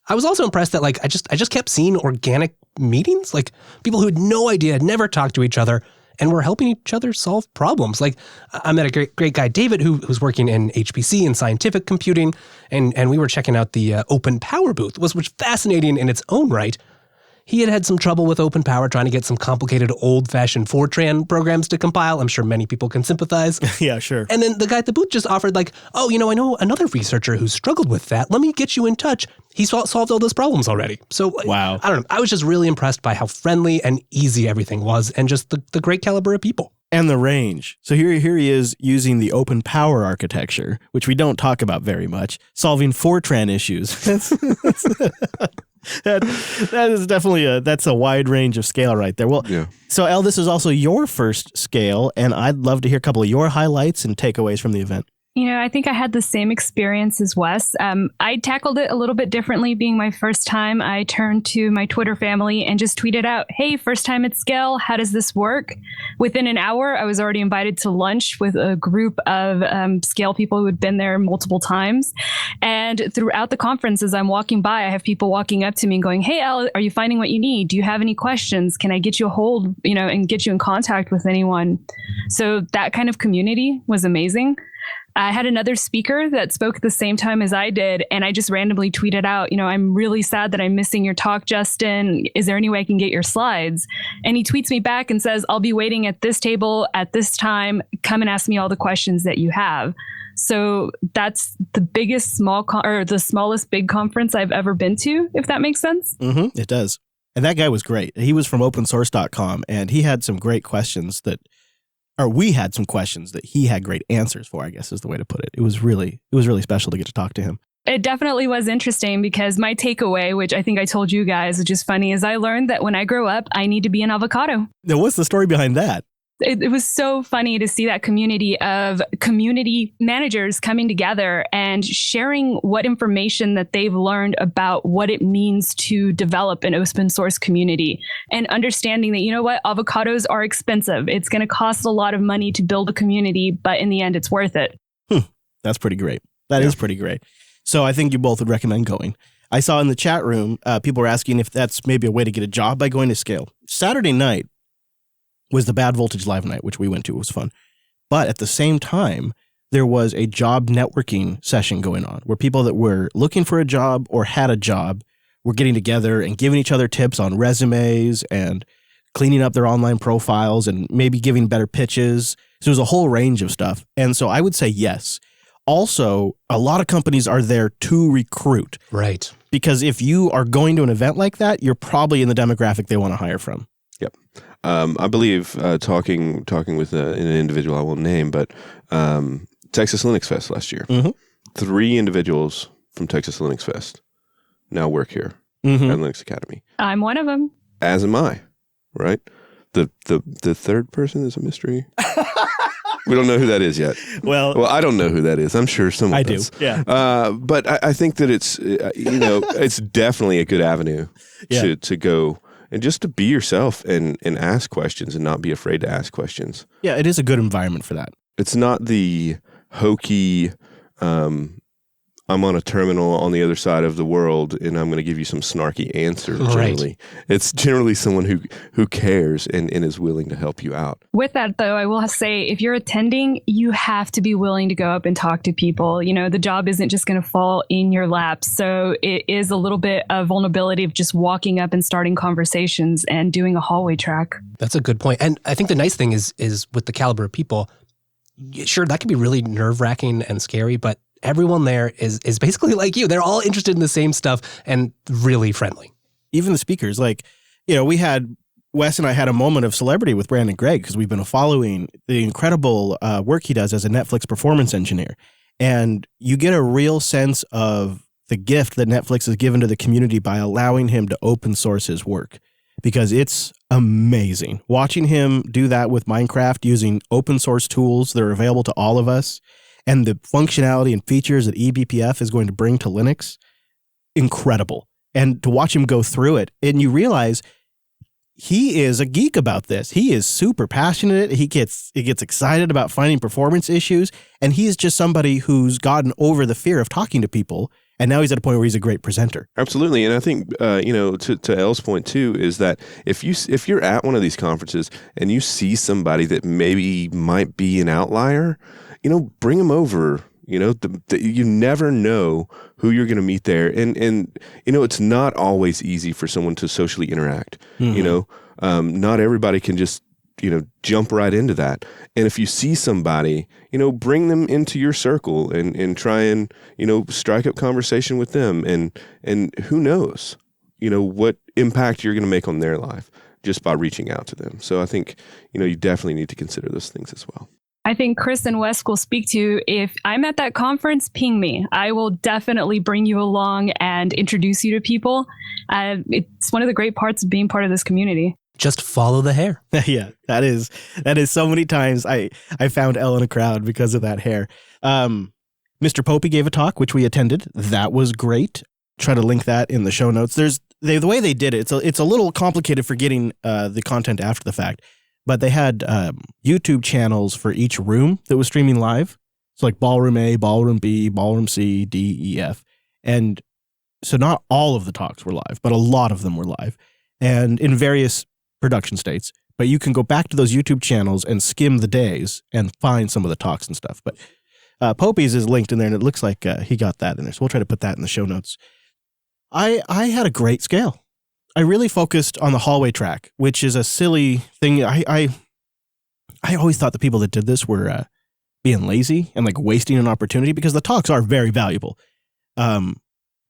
I was also impressed that I just kept seeing organic meetings, like people who had no idea, had never talked to each other, and were helping each other solve problems. Like, I met a great guy, David, who's working in HPC and scientific computing, and we were checking out the Open Power booth, which was fascinating in its own right. He had some trouble with Open Power, trying to get some complicated old-fashioned Fortran programs to compile. I'm sure many people can sympathize. Yeah, sure. And then the guy at the booth just offered I know another researcher who struggled with that. Let me get you in touch. He solved all those problems already. So, wow. I don't know. I was just really impressed by how friendly and easy everything was, and just the great caliber of people. And the range. So here he is using the Open Power architecture, which we don't talk about very much, solving Fortran issues. That is definitely that's a wide range of SCaLE right there. Well, yeah. So El, this is also your first SCaLE, and I'd love to hear a couple of your highlights and takeaways from the event. I think I had the same experience as Wes. I tackled it a little bit differently. Being my first time, I turned to my Twitter family and just tweeted out, hey, first time at SCaLE, how does this work? Within an hour, I was already invited to lunch with a group of SCaLE people who had been there multiple times. And throughout the conference, as I'm walking by, I have people walking up to me and going, hey, El, are you finding what you need? Do you have any questions? Can I get you a hold, and get you in contact with anyone? So that kind of community was amazing. I had another speaker that spoke at the same time as I did, and I just randomly tweeted out, I'm really sad that I'm missing your talk, Justin. Is there any way I can get your slides? And he tweets me back and says, I'll be waiting at this table at this time. Come and ask me all the questions that you have. So that's the biggest the smallest big conference I've ever been to, if that makes sense. Mm-hmm, it does. And that guy was great. He was from opensource.com, and he had some great questions we had some questions that he had great answers for, I guess is the way to put it. It was really special to get to talk to him. It definitely was interesting because my takeaway, which I think I told you guys, which is funny, is I learned that when I grow up, I need to be an avocado. Now, what's the story behind that? It was so funny to see that community of community managers coming together and sharing what information that they've learned about what it means to develop an open source community, and understanding that, avocados are expensive. It's going to cost a lot of money to build a community, but in the end, it's worth it. That's pretty great. That is pretty great. So I think you both would recommend going. I saw in the chat room, people were asking if that's maybe a way to get a job by going to SCaLE. Saturday night was the Bad Voltage Live night, which we went to. It was fun. But at the same time, there was a job networking session going on where people that were looking for a job or had a job were getting together and giving each other tips on resumes and cleaning up their online profiles and maybe giving better pitches. So there was a whole range of stuff. And so I would say yes. Also, a lot of companies are there to recruit. Right. Because if you are going to an event like that, you're probably in the demographic they want to hire from. Yep. I believe talking with an individual I won't name, but Texas Linux Fest last year, 3 individuals from Texas Linux Fest now work here at Linux Academy. I'm one of them. As am I, right? The third person is a mystery. We don't know who that is yet. Well, I don't know who that is. I'm sure someone does. Yeah. But I think that it's it's definitely a good avenue to go. And just to be yourself and ask questions and not be afraid to ask questions. Yeah, it is a good environment for that. It's not the hokey, I'm on a terminal on the other side of the world and I'm going to give you some snarky answer. Generally, Right. It's generally someone who cares and is willing to help you out. With that, though, I will say if you're attending, you have to be willing to go up and talk to people. You know, the job isn't just going to fall in your lap. So it is a little bit of vulnerability of just walking up and starting conversations and doing a hallway track. That's a good point. And I think the nice thing is with the caliber of people, sure, that can be really nerve-wracking and scary, but everyone there is basically like you. They're all interested in the same stuff and really friendly. Even the speakers, like, you know, Wes and I had a moment of celebrity with Brandon Gregg because we've been following the incredible work he does as a Netflix performance engineer. And you get a real sense of the gift that Netflix has given to the community by allowing him to open source his work, because it's amazing. Watching him do that with Minecraft using open source tools that are available to all of us, and the functionality and features that eBPF is going to bring to Linux, incredible. And to watch him go through it, and you realize he is a geek about this. He is super passionate. He gets excited about finding performance issues, and he is just somebody who's gotten over the fear of talking to people, and now he's at a point where he's a great presenter. Absolutely, and I think to Elle's point too is that if you're at one of these conferences and you see somebody that maybe might be an outlier, bring them over. You never know who you're going to meet there. And it's not always easy for someone to socially interact. Mm-hmm. Not everybody can just, jump right into that. And if you see somebody, bring them into your circle and try and, strike up conversation with them. And who knows, what impact you're going to make on their life just by reaching out to them. So I think, you definitely need to consider those things as well. I think Chris and Wes will speak to, if I'm at that conference, ping me. I will definitely bring you along and introduce you to people. It's one of the great parts of being part of this community. Just follow the hair. Yeah, that is so many times I found Elle in a crowd because of that hair. Mr. Popey gave a talk, which we attended. That was great. Try to link that in the show notes. The way they did it, it's a little complicated for getting the content after the fact. But they had YouTube channels for each room that was streaming live. So like Ballroom A, Ballroom B, Ballroom C, D, E, F. And so not all of the talks were live, but a lot of them were live and in various production states. But you can go back to those YouTube channels and skim the days and find some of the talks and stuff. But Popey's is linked in there, and it looks like he got that in there. So we'll try to put that in the show notes. I had a great SCaLE. I really focused on the hallway track, which is a silly thing. I always thought the people that did this were being lazy and like wasting an opportunity, because the talks are very valuable. But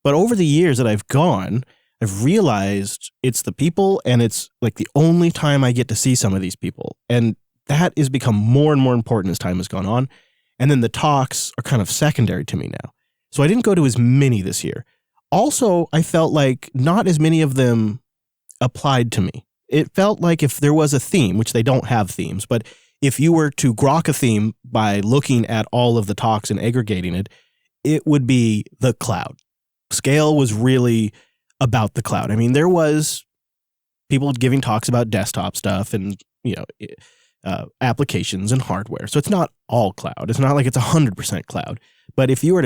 over the years that I've gone, I've realized it's the people, and it's like the only time I get to see some of these people. And that has become more and more important as time has gone on. And then the talks are kind of secondary to me now. So I didn't go to as many this year. Also, I felt like not as many of them applied to me. It felt like if there was a theme, which they don't have themes, but if you were to grok a theme by looking at all of the talks and aggregating it, it would be the cloud. SCaLE was really about the cloud. I mean, there was people giving talks about desktop stuff and, applications and hardware. So it's not all cloud. It's not like it's 100% cloud. But if you were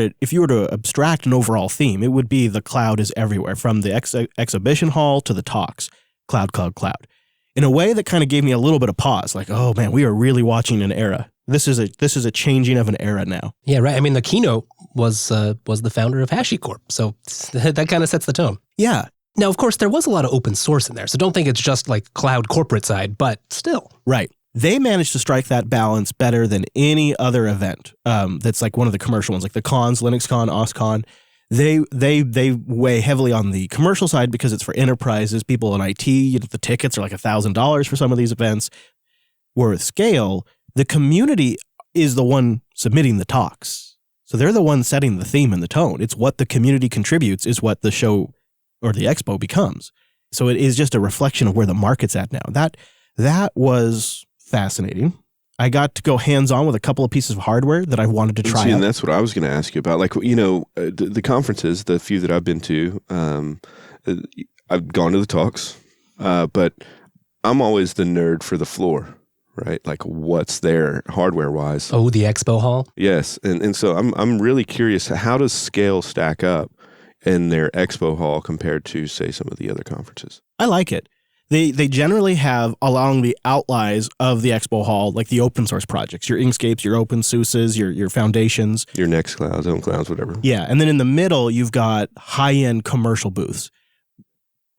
to abstract an overall theme, it would be the cloud is everywhere, from the exhibition hall to the talks. Cloud, cloud, cloud. In a way that kind of gave me a little bit of pause, like, oh man, we are really watching an era. This is a changing of an era now. Yeah, right. I mean, the keynote was the founder of HashiCorp, so that kind of sets the tone. Yeah. Now, of course, there was a lot of open source in there, so don't think it's just like cloud corporate side, but still. Right. They managed to strike that balance better than any other event that's like one of the commercial ones, like the cons, LinuxCon, OSCon. They weigh heavily on the commercial side because it's for enterprises, people in IT. The tickets are like $1,000 for some of these events. Where with SCaLE, the community is the one submitting the talks. So they're the ones setting the theme and the tone. It's what the community contributes is what the show or the expo becomes. So it is just a reflection of where the market's at now. That was fascinating. I got to go hands-on with a couple of pieces of hardware that I wanted to try out. And that's what I was going to ask you about. Like, the conferences, the few that I've been to, I've gone to the talks, but I'm always the nerd for the floor, right? Like what's there hardware wise. Oh, the expo hall? Yes. And so I'm really curious, how does SCaLE stack up in their expo hall compared to, say, some of the other conferences? I like it. They generally have along the outlines of the expo hall, like the open source projects, your Inkscapes, your OpenSUSEs, your foundations. Your Nextclouds, OwnClouds, whatever. Yeah. And then in the middle, you've got high-end commercial booths.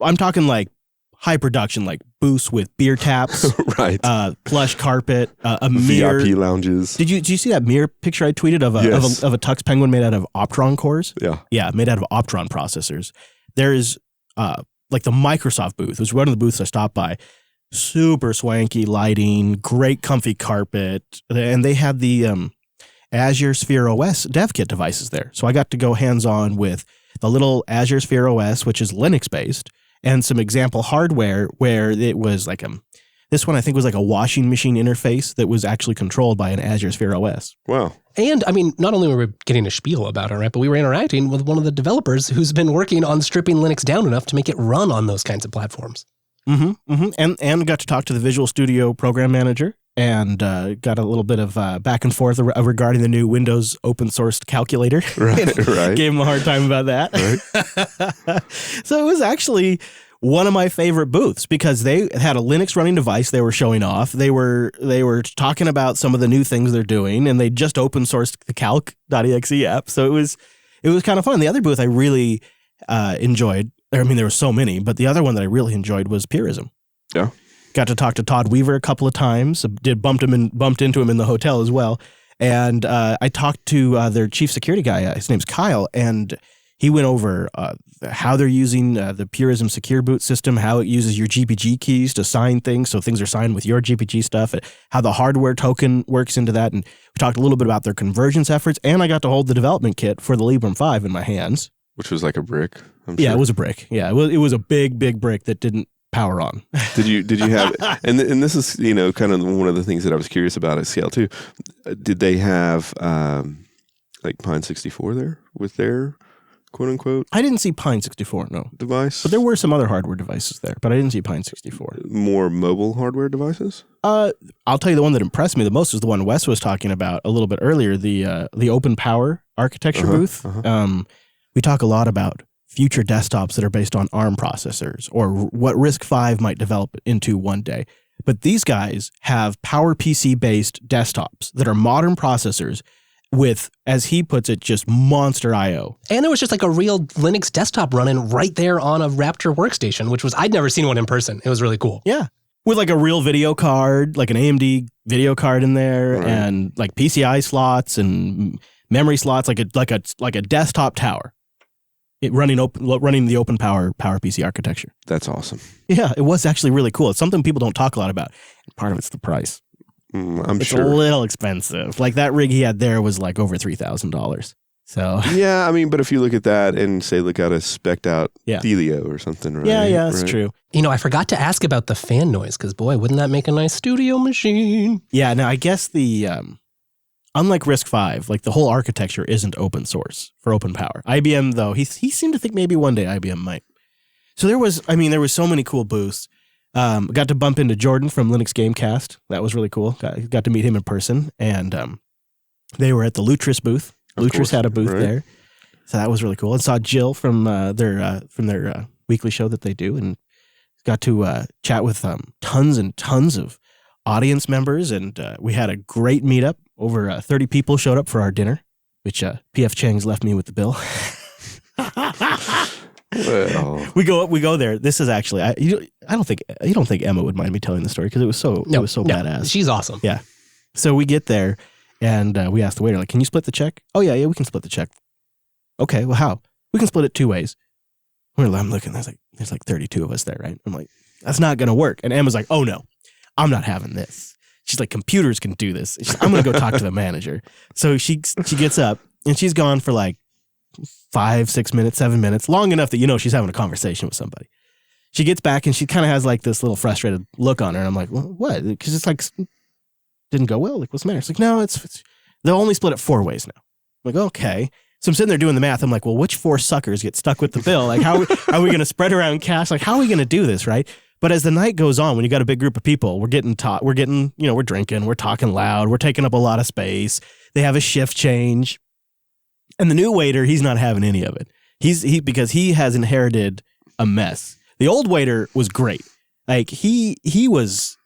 I'm talking like high production, like booths with beer taps, right? Plush carpet, a mirror. VIP lounges. Did you see that mirror picture I tweeted of a Tux Penguin made out of Optron cores? Yeah. Yeah, made out of Optron processors. There's like the Microsoft booth. It was one of the booths I stopped by. Super swanky lighting, great comfy carpet, and they had the Azure Sphere OS dev kit devices there. So I got to go hands-on with the little Azure Sphere OS, which is Linux-based, and some example hardware where it was like this one I think was like a washing machine interface that was actually controlled by an Azure Sphere OS. Wow. And I mean, not only were we getting a spiel about it, right, but we were interacting with one of the developers who's been working on stripping Linux down enough to make it run on those kinds of platforms. And got to talk to the Visual Studio program manager and got a little bit of back and forth regarding the new Windows open sourced calculator. Right. Gave him a hard time about that. Right. So it was actually one of my favorite booths because they had a Linux running device they were showing off. They were talking about some of the new things they're doing, and they just open sourced the calc.exe app. So it was kind of fun. The other booth I really enjoyed, I mean, there were so many, but the other one that I really enjoyed was Purism. Yeah. Got to talk to Todd Weaver a couple of times. Bumped into him in the hotel as well. And I talked to their chief security guy. His name's Kyle, and he went over how they're using the Purism secure boot system, how it uses your GPG keys to sign things, so things are signed with your GPG stuff, how the hardware token works into that. And we talked a little bit about their convergence efforts, and I got to hold the development kit for the Librem 5 in my hands. Which was like a brick, I'm Yeah, sure. it was a brick. Yeah, it was a big brick that didn't power on. Did you have, and this is, kind of one of the things that I was curious about at SCaLE too. Did they have like Pine 64 there with their quote unquote? I didn't see Pine 64, no. Device? But there were some other hardware devices there, but I didn't see Pine 64. More mobile hardware devices? I'll tell you the one that impressed me the most is the one Wes was talking about a little bit earlier, the Open Power architecture booth. We talk a lot about future desktops that are based on ARM processors or what RISC-V might develop into one day. But these guys have PowerPC-based desktops that are modern processors with, as he puts it, just monster I/O. And it was just like a real Linux desktop running right there on a Raptor workstation, which was, I'd never seen one in person. It was really cool. Yeah. With like a real video card, like an AMD video card in there, Right. and like PCI slots and memory slots, like a desktop tower. It running the Open Power PowerPC architecture. That's awesome. Yeah, it was actually really cool. It's something people don't talk a lot about. Part of it's the price. I'm It's sure. a little expensive. Like that rig he had there was like over $3,000. So Yeah, I mean, but if you look at that and say, look at a specced out Yeah. Thelio or something, right? yeah, that's Right. true. I forgot to ask about the fan noise because, boy, wouldn't that make a nice studio machine? Yeah, now I guess the unlike RISC-V, like the whole architecture isn't open source for Open Power. IBM though, he seemed to think maybe one day IBM might. So there was so many cool booths. Got to bump into Jordan from Linux Gamecast. That was really cool. Got to meet him in person, and they were at the Lutris booth. Lutris had a booth there, so that was really cool. And saw Jill from their weekly show that they do, and got to chat with tons and tons of audience members, and we had a great meetup. Over 30 people showed up for our dinner, which P.F. Chang's left me with the bill. Well, We go there. This is actually you don't think Emma would mind me telling the story because it was so badass. She's awesome. Yeah. So we get there and we ask the waiter, like, can you split the check? Oh yeah, we can split the check. Okay, well how? We can split it 2 ways. I'm looking, there's like 32 of us there, right? I'm like, that's not gonna work. And Emma's like, oh no, I'm not having this. She's like, computers can do this. I'm gonna go talk to the manager. So she gets up and she's gone for like 5, 6 minutes, 7 minutes, long enough that she's having a conversation with somebody. She gets back and she kind of has like this little frustrated look on her, and I'm like, well, what? Because it's like didn't go well. Like, what's the matter? It's like, no, it's they'll only split it 4 ways now. I'm like, okay. So I'm sitting there doing the math. I'm like, well, which 4 suckers get stuck with the bill? Like, how are we going to spread around cash? Like, how are we going to do this, right? But as the night goes on, when you got a big group of people, we're drinking, we're talking loud, we're taking up a lot of space. They have a shift change. And the new waiter, he's not having any of it. Because he has inherited a mess. The old waiter was great. Like he was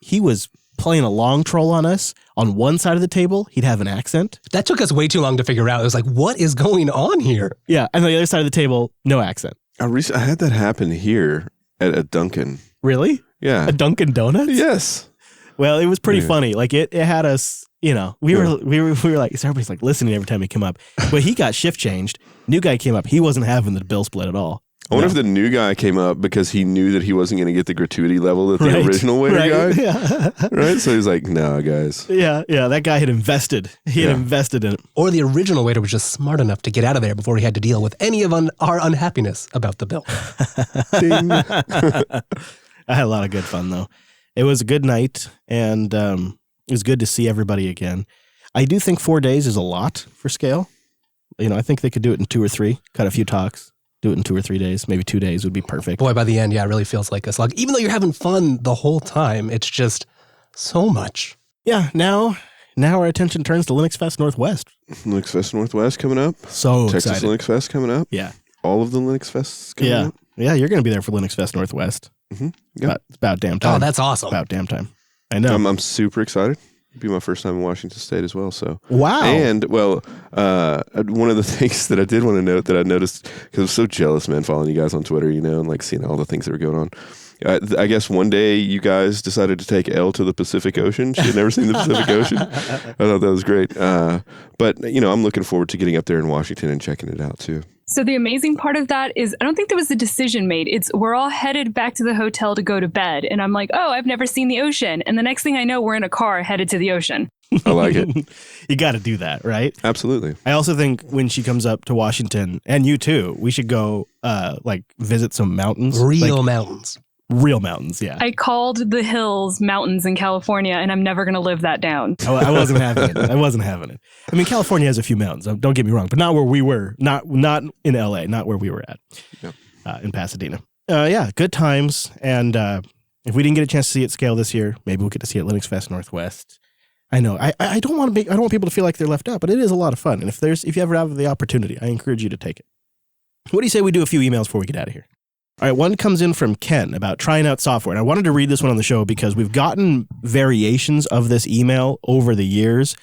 playing a long troll on us. On one side of the table, he'd have an accent. That took us way too long to figure out. It was like, what is going on here? Yeah, and on the other side of the table, no accent. I had that happen here at a Dunkin'. Really? Yeah. A Dunkin' Donuts? Yes. Well, it was pretty funny. Like it had us, we were like, so everybody's like listening every time he came up. But he got shift changed. New guy came up. He wasn't having the bill split at all. I wonder if the new guy came up because he knew that he wasn't going to get the gratuity level that the original waiter guy. Yeah. Right? So he's like, no, guys. Yeah. That guy had invested. He had invested in it. Or the original waiter was just smart enough to get out of there before he had to deal with any of our unhappiness about the bill. Ding. I had a lot of good fun, though. It was a good night, and it was good to see everybody again. I do think 4 days is a lot for SCaLE. I think they could do it in 2 or 3, cut a few talks. Do it in 2 or 3 days. Maybe 2 days would be perfect. Boy, by the end, it really feels like a slog. Even though you're having fun the whole time, it's just so much. Yeah, now our attention turns to Linux Fest Northwest. Linux Fest Northwest coming up. So Texas excited. Linux Fest coming up. Yeah. All of the Linux Fests coming up. Yeah, you're going to be there for Linux Fest Northwest. Mm-hmm. Yeah. It's about damn time. Oh, that's awesome. About damn time. I know. I'm super excited. It'll be my first time in Washington State as well. So wow. And one of the things that I did want to note that I noticed because I was so jealous, man, following you guys on Twitter, and like seeing all the things that were going on. I guess one day you guys decided to take Elle to the Pacific Ocean. She had never seen the Pacific Ocean. I thought that was great. But I'm looking forward to getting up there in Washington and checking it out too. So the amazing part of that is I don't think there was a decision made. We're all headed back to the hotel to go to bed. And I'm like, oh, I've never seen the ocean. And the next thing I know, we're in a car headed to the ocean. I like it. You got to do that, right? Absolutely. I also think when she comes up to Washington, and you too, we should go visit some mountains. Mountains. Real mountains, yeah. I called the hills mountains in California, and I'm never going to live that down. I wasn't having it. I mean, California has a few mountains. Don't get me wrong, but not where we were. Not in LA. Not where we were at. Yep. In Pasadena. Yeah, good times. And if we didn't get a chance to see it SCaLE this year, maybe we'll get to see it Linux Fest Northwest. I know. I don't want people to feel like they're left out, but it is a lot of fun. And if you ever have the opportunity, I encourage you to take it. What do you say we do a few emails before we get out of here? All right, one comes in from Ken about trying out software. And I wanted to read this one on the show because we've gotten variations of this email over the years.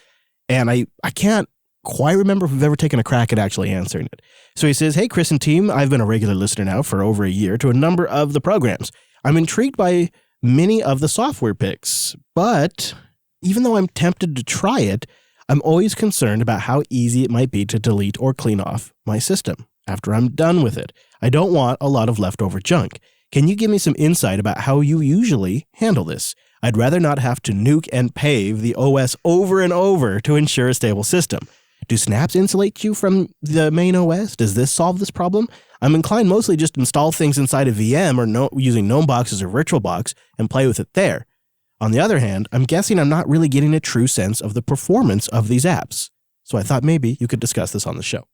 And I can't quite remember if we've ever taken a crack at actually answering it. So he says, hey, Chris and team, I've been a regular listener now for over a year to a number of the programs. I'm intrigued by many of the software picks, but even though I'm tempted to try it, I'm always concerned about how easy it might be to delete or clean off my system after I'm done with it. I don't want a lot of leftover junk. Can you give me some insight about how you usually handle this? I'd rather not have to nuke and pave the OS over and over to ensure a stable system. Do snaps insulate you from the main OS? Does this solve this problem? I'm inclined mostly just install things inside a VM or using GNOME boxes or VirtualBox and play with it there. On the other hand, I'm guessing I'm not really getting a true sense of the performance of these apps. So I thought maybe you could discuss this on the show.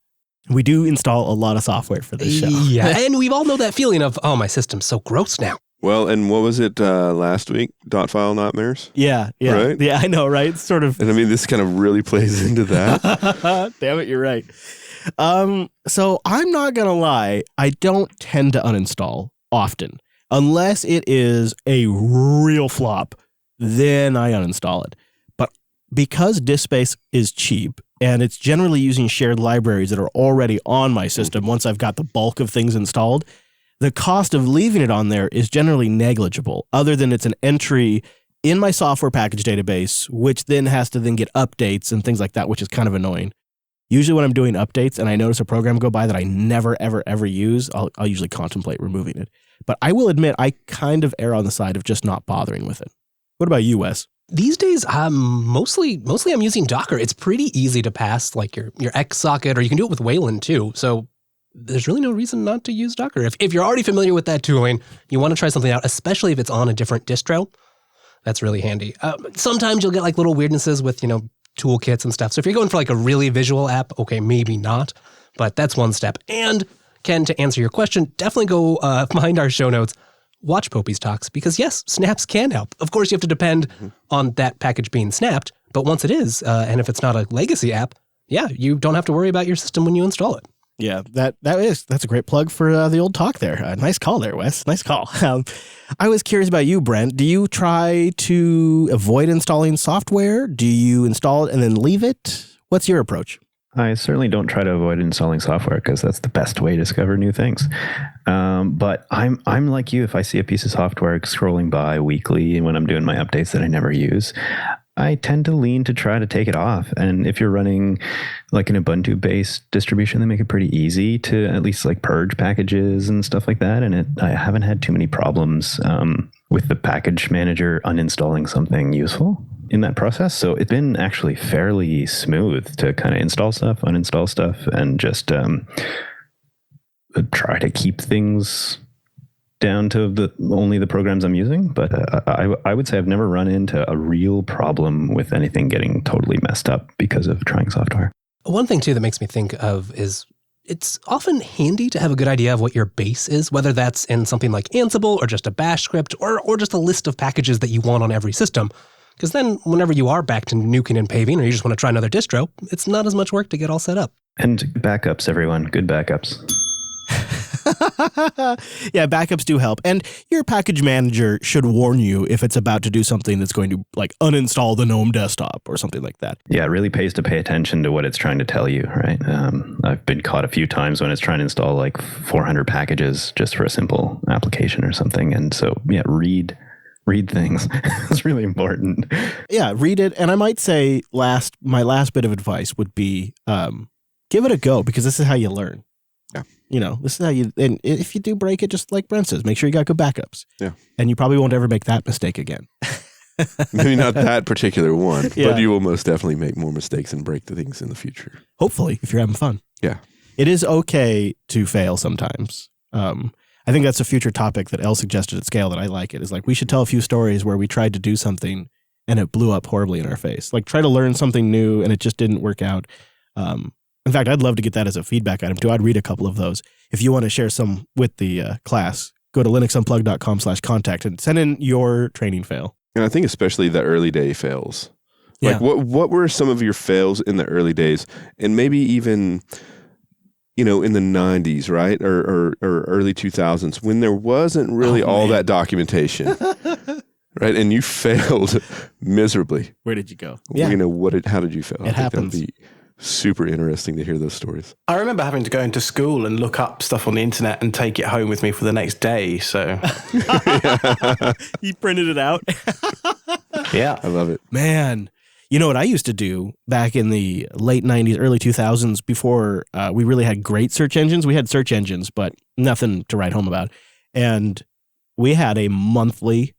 We do install a lot of software for this show. Yeah, and we all know that feeling of, oh, my system's so gross now. Well, and what was it last week? .file nightmares? Yeah. Right? Yeah, I know, right? It's sort of... And I mean, this kind of really plays into that. Damn it, you're right. So I'm not going to lie. I don't tend to uninstall often. Unless it is a real flop, then I uninstall it. But because disk space is cheap, and it's generally using shared libraries that are already on my system once I've got the bulk of things installed, the cost of leaving it on there is generally negligible, other than it's an entry in my software package database, which then has to then get updates and things like that, which is kind of annoying. Usually when I'm doing updates and I notice a program go by that I never, ever, ever use, I'll usually contemplate removing it. But I will admit I kind of err on the side of just not bothering with it. What about you, Wes? These days, mostly I'm using Docker. It's pretty easy to pass like your X socket, or you can do it with Wayland too. So there's really no reason not to use Docker. If you're already familiar with that tooling, you want to try something out, especially if it's on a different distro. That's really handy. Sometimes you'll get like little weirdnesses with, toolkits and stuff. So if you're going for like a really visual app, okay, maybe not, but that's one step. And Ken, to answer your question, definitely go find our show notes. watch Popey's talks because, yes, snaps can help. Of course, you have to depend on that package being snapped. But once it is, and if it's not a legacy app, yeah, you don't have to worry about your system when you install it. Yeah, that's a great plug for the old talk there. Nice call there, Wes. Nice call. I was curious about you, Brent. Do you try to avoid installing software? Do you install it and then leave it? What's your approach? I certainly don't try to avoid installing software because that's the best way to discover new things. But I'm like you. If I see a piece of software scrolling by weekly when I'm doing my updates that I never use, I tend to lean to try to take it off. And if you're running like an Ubuntu-based distribution, they make it pretty easy to at least like purge packages and stuff like that. And I haven't had too many problems with the package manager uninstalling something useful in that process. So it's been actually fairly smooth to kind of install stuff, uninstall stuff, and just try to keep things down to only the programs I'm using. But I would say I've never run into a real problem with anything getting totally messed up because of trying software. One thing, too, that makes me think of is it's often handy to have a good idea of what your base is, whether that's in something like Ansible or just a bash script or just a list of packages that you want on every system. Because then whenever you are back to nuking and paving or you just want to try another distro, it's not as much work to get all set up. And backups, everyone. Good backups. Yeah, backups do help. And your package manager should warn you if it's about to do something that's going to like uninstall the GNOME desktop or something like that. Yeah, it really pays to pay attention to what it's trying to tell you, right? I've been caught a few times when it's trying to install like 400 packages just for a simple application or something. And so, yeah, read things. It's really important. Yeah, read it. And I might say my last bit of advice would be give it a go, because this is how you learn. Yeah. You know, this is how and if you do break it, just like Brent says, make sure you got good backups. Yeah. And you probably won't ever make that mistake again. Maybe not that particular one, Yeah. but you will most definitely make more mistakes and break the things in the future. Hopefully, if you're having fun. Yeah. It is okay to fail sometimes. I think that's a future topic that Elle suggested at SCaLE that I like. It is like we should tell a few stories where we tried to do something and it blew up horribly in our face. Like try to learn something new and it just didn't work out. In fact, I'd love to get that as a feedback item too. I'd read a couple of those. If you want to share some with the class, go to linuxunplugged.com/contact and send in your training fail. And I think especially the early day fails. Like what were some of your fails in the early days? And maybe even, you know, in the 90s, right? Or early 2000s when there wasn't really all that documentation. Right? And you failed miserably. Where did you go? Yeah. You know, how did you fail? It happens. That'd be super interesting to hear those stories. I remember having to go into school and look up stuff on the internet and take it home with me for the next day. So You printed it out? yeah. I love it. Man, you know what I used to do back in the late 90s, early 2000s before we really had great search engines? We had search engines, but nothing to write home about. And we had a monthly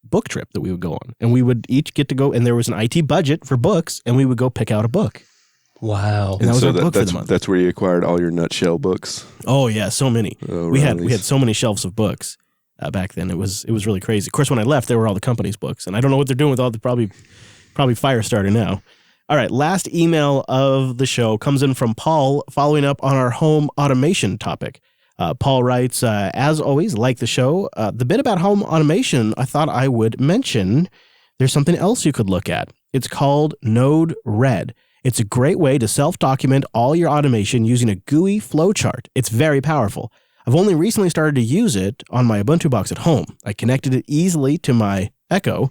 book trip that we would go on. And we would each get to go, and there was an IT budget for books, and we would go pick out a book. Wow. And that was our book for the month. That's where you acquired all your nutshell books? Oh, yeah, so many. We had so many shelves of books back then. It was really crazy. Of course, when I left, there were all the company's books, and I don't know what they're doing with all the probably Firestarter now. All right, last email of the show comes in from Paul, following up on our home automation topic. Paul writes, as always, like the show, the bit about home automation, I thought I would mention there's something else you could look at. It's called Node-RED. It's a great way to self-document all your automation using a GUI flowchart. It's very powerful. I've only recently started to use it on my Ubuntu box at home. I connected it easily to my Echo,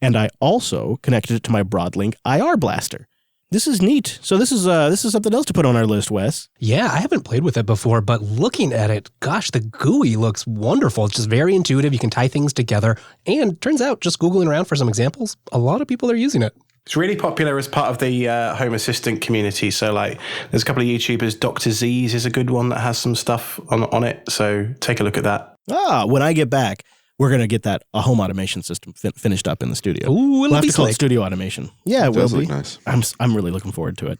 and I also connected it to my Broadlink IR Blaster. This is neat. So this is something else to put on our list, Wes. Yeah, I haven't played with it before, but looking at it, gosh, the GUI looks wonderful. It's just very intuitive. You can tie things together. And turns out, just Googling around for some examples, a lot of people are using it. It's really popular as part of the Home Assistant community. So, like, there's a couple of YouTubers. Dr. Z's is a good one that has some stuff on it. So, take a look at that. When I get back, we're going to get that a home automation system finished up in the studio. Ooh, we'll have to call it studio automation. Yeah, it will be. Nice. I'm really looking forward to it.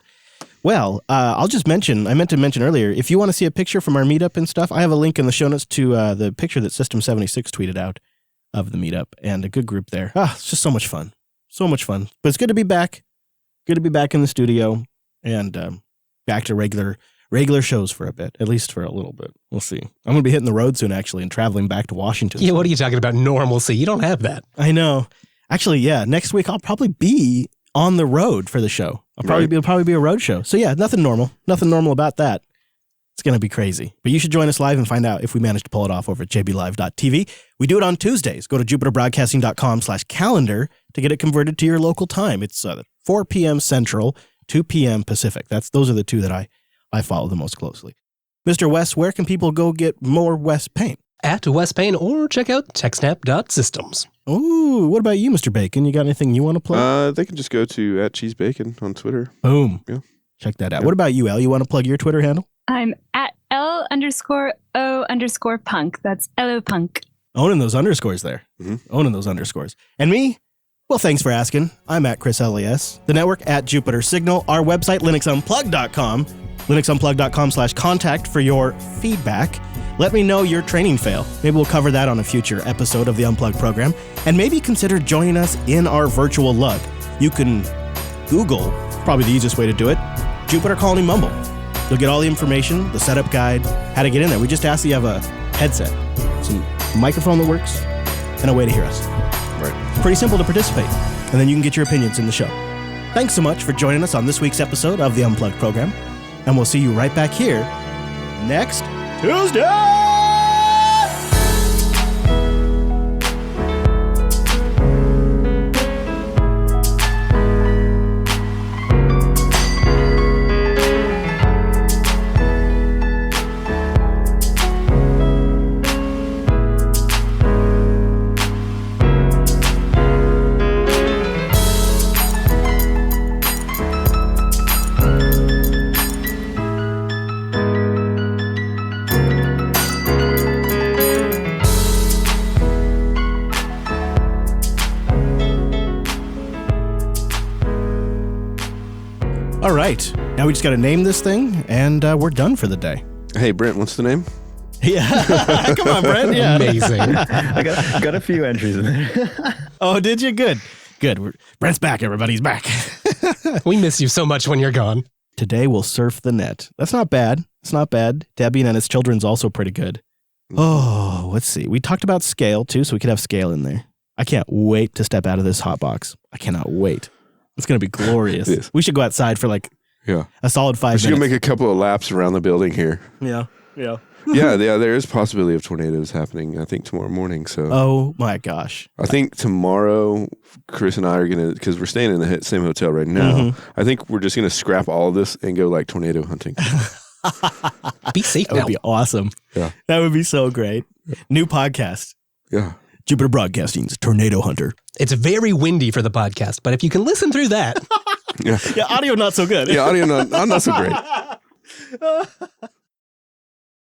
Well, I'll just mention, I meant to mention earlier, if you want to see a picture from our meetup and stuff, I have a link in the show notes to the picture that System76 tweeted out of the meetup, and a good group there. It's just so much fun. So much fun. But it's good to be back. Good to be back in the studio and back to regular regular shows for a bit, at least for a little bit. We'll see. I'm going to be hitting the road soon, actually, and traveling back to Washington. Yeah, what are you talking about? Normalcy. You don't have that. I know. Actually, yeah, next week I'll probably be on the road for the show. It'll probably be a road show. So yeah, nothing normal about that. It's going to be crazy. But you should join us live and find out if we manage to pull it off over at jblive.tv. We do it on Tuesdays. Go to jupiterbroadcasting.com/calendar to get it converted to your local time. It's 4 p.m. Central, 2 p.m. Pacific. Those are the two that I follow the most closely. Mr. Wes, where can people go get more Wes Payne? At Wes Payne, or check out techsnap.systems. Ooh, what about you, Mr. Bacon? You got anything you want to plug? They can just go to @cheesebacon on Twitter. Boom. Yeah. Check that out. Yeah. What about you, Elle? You want to plug your Twitter handle? I'm at L_O_punk. That's LOPunk. Owning those underscores there. Mm-hmm. Owning those underscores. And me? Well, thanks for asking. I'm at Chris LES. The network at Jupiter Signal. Our website, linuxunplugged.com. linuxunplugged.com/contact for your feedback. Let me know your training fail. Maybe we'll cover that on a future episode of the Unplugged program. And maybe consider joining us in our virtual lug. You can Google, probably the easiest way to do it, Jupiter Colony Mumble. You'll get all the information, the setup guide, how to get in there. We just ask that you have a headset, some microphone that works, and a way to hear us. Right. Pretty simple to participate. And then you can get your opinions in the show. Thanks so much for joining us on this week's episode of the Unplugged program. And we'll see you right back here next Tuesday! All right. Now we just got to name this thing, and we're done for the day. Hey, Brent, what's the name? Yeah. Come on, Brent. Yeah. Amazing. I got a few entries in there. Oh, did you? Good. Brent's back, everybody. He's back. We miss you so much when you're gone. Today we'll surf the net. That's not bad. It's not bad. Debian and its children's also pretty good. Oh, let's see. We talked about SCaLE, too, so we could have SCaLE in there. I can't wait to step out of this hot box. I cannot wait. It's going to be glorious. Yes. We should go outside for like a solid 5 minutes. We're going to make a couple of laps around the building here. Yeah. yeah, there is possibility of tornadoes happening, I think, tomorrow morning. So, oh my gosh. I think tomorrow, Chris and I are going to, because we're staying in the same hotel right now, I think we're just going to scrap all of this and go like tornado hunting. Be safe now. That would be awesome. Yeah. That would be so great. New podcast. Yeah. Jupiter Broadcasting's Tornado Hunter. It's very windy for the podcast, but if you can listen through that. Yeah, audio not so good. Yeah, audio not so great.